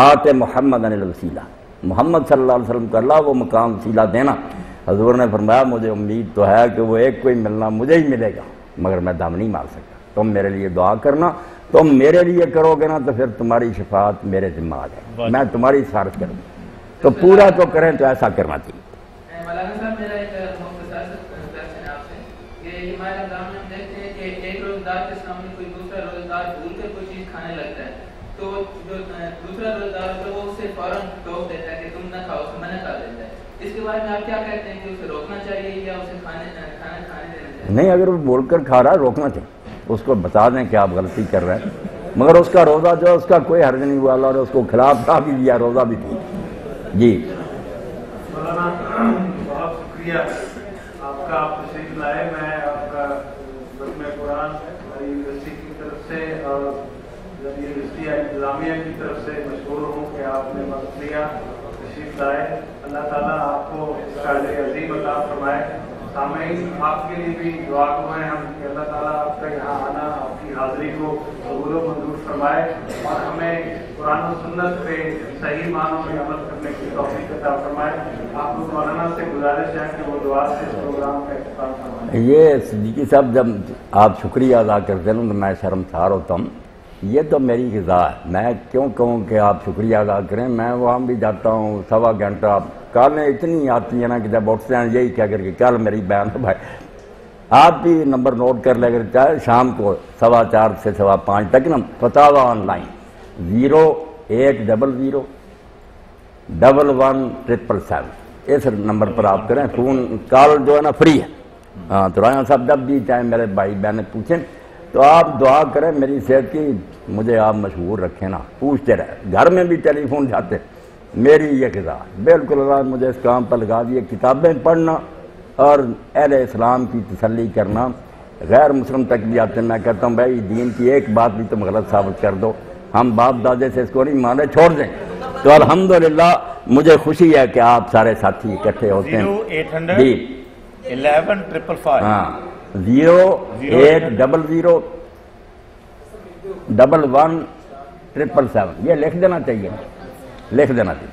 آت محمد الوسیلہ، محمد صلی اللہ علیہ وسلم کو اللہ وہ مقام وسیلہ دینا۔ حضور نے فرمایا مجھے امید تو ہے کہ وہ ایک کوئی ملنا مجھے ہی ملے گا، مگر میں دم نہیں مار سکتا، تم میرے لیے دعا کرنا، تم میرے لیے کرو گے نا تو پھر تمہاری شفاعت میرے ذمہ آ جائے، میں تمہاری سفارش کروں گا، تو پورا تو کریں، تو ایسا کرنا چاہیے۔ مولانا صاحب میرا ایک مختصر کوشچن ہے آپ سے کہ یہ ماہ رمضان میں ہم دیکھتے ہیں کہ ایک روزہ دار کے سامنے کوئی دوسرا روزہ دار بھول کر کوئی چیز کھانے لگتا ہے، تو تو جو دوسرا روزدار ہوتا ہے وہ اسے فوراً ٹوک دیتا ہے کہ تم نہ کھاؤ، اسے منع کر دیتا ہے، اس کے بارے میں آپ کیا کہتے ہیں کہ اسے روکنا چاہیے یا اسے کھانا کھانے دینا چاہیے؟ نہیں، اگر وہ بول کر کھا رہا ہے روکنا چاہیے، اس کو بتا دیں کہ آپ غلطی کر رہے ہیں، مگر اس کا روزہ جو ہے اس کا کوئی حرج نہیں ہوا، اللہ نے اس کو خلاف تھا بھی دیا، روزہ بھی تھی. جی مولانا بہت شکریہ آپ کا، آپ تشریف لائے. میں آپ کا ختم قرآن یونیورسٹی کی طرف سے اور یونیورسٹی انتظامیہ کی طرف سے مشہور ہوں کہ آپ نے وقت لیا، تشریف لائے. اللہ تعالیٰ آپ کو اس کا اجر عظیم عطا فرمائے. سامعین آپ کے لیے بھی دعا کریں ہم کہ اللہ تعالیٰ آپ کا یہاں آنا، آپ کی حاضری کو قبول و منظور فرمائے اور ہمیں قرآن و سنت پہ صحیح معنوں میں عمل کرنے کی توفیق عطا فرمائے. آپ لوگ مولانا سے گزارش ہے کہ وہ دعا سے اس پروگرام کا اختتام فرمائیں. یہ صدیقی صاحب جب آپ شکریہ ادا کرتے ہیں تو میں شرمسار ہوتا ہوں. یہ تو میری غذا ہے، میں کیوں کہوں کہ آپ شکریہ ادا کریں. میں وہاں بھی جاتا ہوں 1.25 گھنٹہ، کالیں اتنی آتی ہیں نا کہ جب اٹھتے ہیں یہی کہہ کر کہ کل میری بیان ہے بھائی. آپ بھی نمبر نوٹ کر لے کر چاہے شام کو 4:15 سے 5:15 تک نا فتاوی آن لائن 0100 11 اس نمبر پر آپ کریں. فون کال جو ہے نا فری ہے. ہاں تو رانا صاحب جب بھی چاہیں میرے بھائی بہنیں پوچھیں تو آپ دعا کریں میری صحت کی، مجھے آپ مشہور رکھیں نا، پوچھتے رہے. گھر میں بھی ٹیلی فون جاتے، میری یہ غذا بالکل اللہ مجھے اس کام پر لگا دیے. کتابیں پڑھنا اور اہل اسلام کی تسلی کرنا. غیر مسلم تک بھی آتے ہیں، میں کہتا ہوں بھائی دین کی ایک بات بھی تم غلط ثابت کر دو، ہم باپ دادے سے اس کو نہیں مانے، چھوڑ دیں. تو الحمدللہ مجھے خوشی ہے کہ آپ سارے ساتھی اکٹھے ہوتے ہیں. 0800 11 ہاں 0800 11 777. یہ لکھ دینا چاہیے، لکھ دینا چاہیے.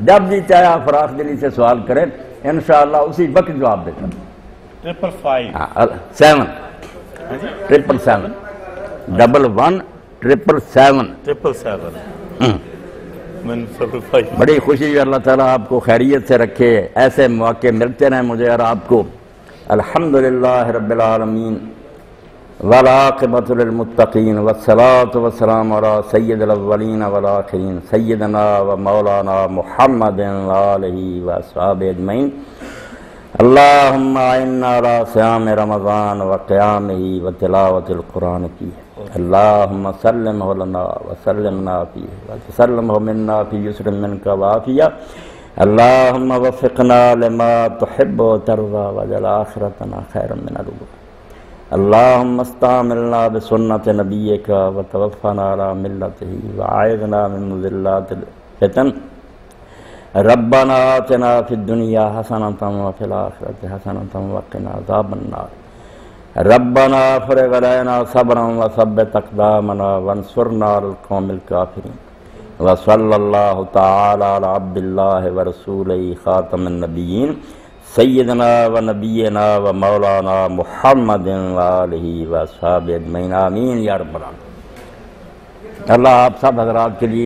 جب بھی چاہے آپ فراخ دلی سے سوال کریں انشاءاللہ اسی وقت جواب دیتا. 777 11 777. بڑی خوشی ہے. اللہ تعالیٰ آپ کو خیریت سے رکھے، ایسے مواقع ملتے رہیں مجھے اور آپ کو. الحمدللہ رب العالمین والعاقبۃ للمتقین والصلاۃ والسلام علی سید الاولین والآخرین سیدنا و مولانا محمد وآلہ واصحابہ اجمعین. اللہم اعنا علی صیام رمضان وقیامہ وتلاوۃ القرآن فیہ. اللہم سلمہ لنا وسلمنا فیہ وتسلمہ منا فی یسر منک وعافیہ. اللہم وفقنا لما تحب وترضى واجعل آخرتنا خیرا من الأولى. اللہم استعملنا بسنت نبیک وتوفنا علی ملتہ وعائذنا من مضلات الفتن. ربنا آتنا فی الدنیا حسنۃ وفی الآخرۃ حسنۃ وقنا عذاب النار. ربنا افرغ علینا صبرا وثبت اقدامنا وانصرنا علی القوم الکافرین. وصلی اللہ تعالی علی عبد اللہ ورسولہ خاتم النبیین سیدنا و نبینا و مولانا محمد وآلہ واصحابہ اجمعین. آمین یا رب العالمین. اللہ آپ سب حضرات کے لیے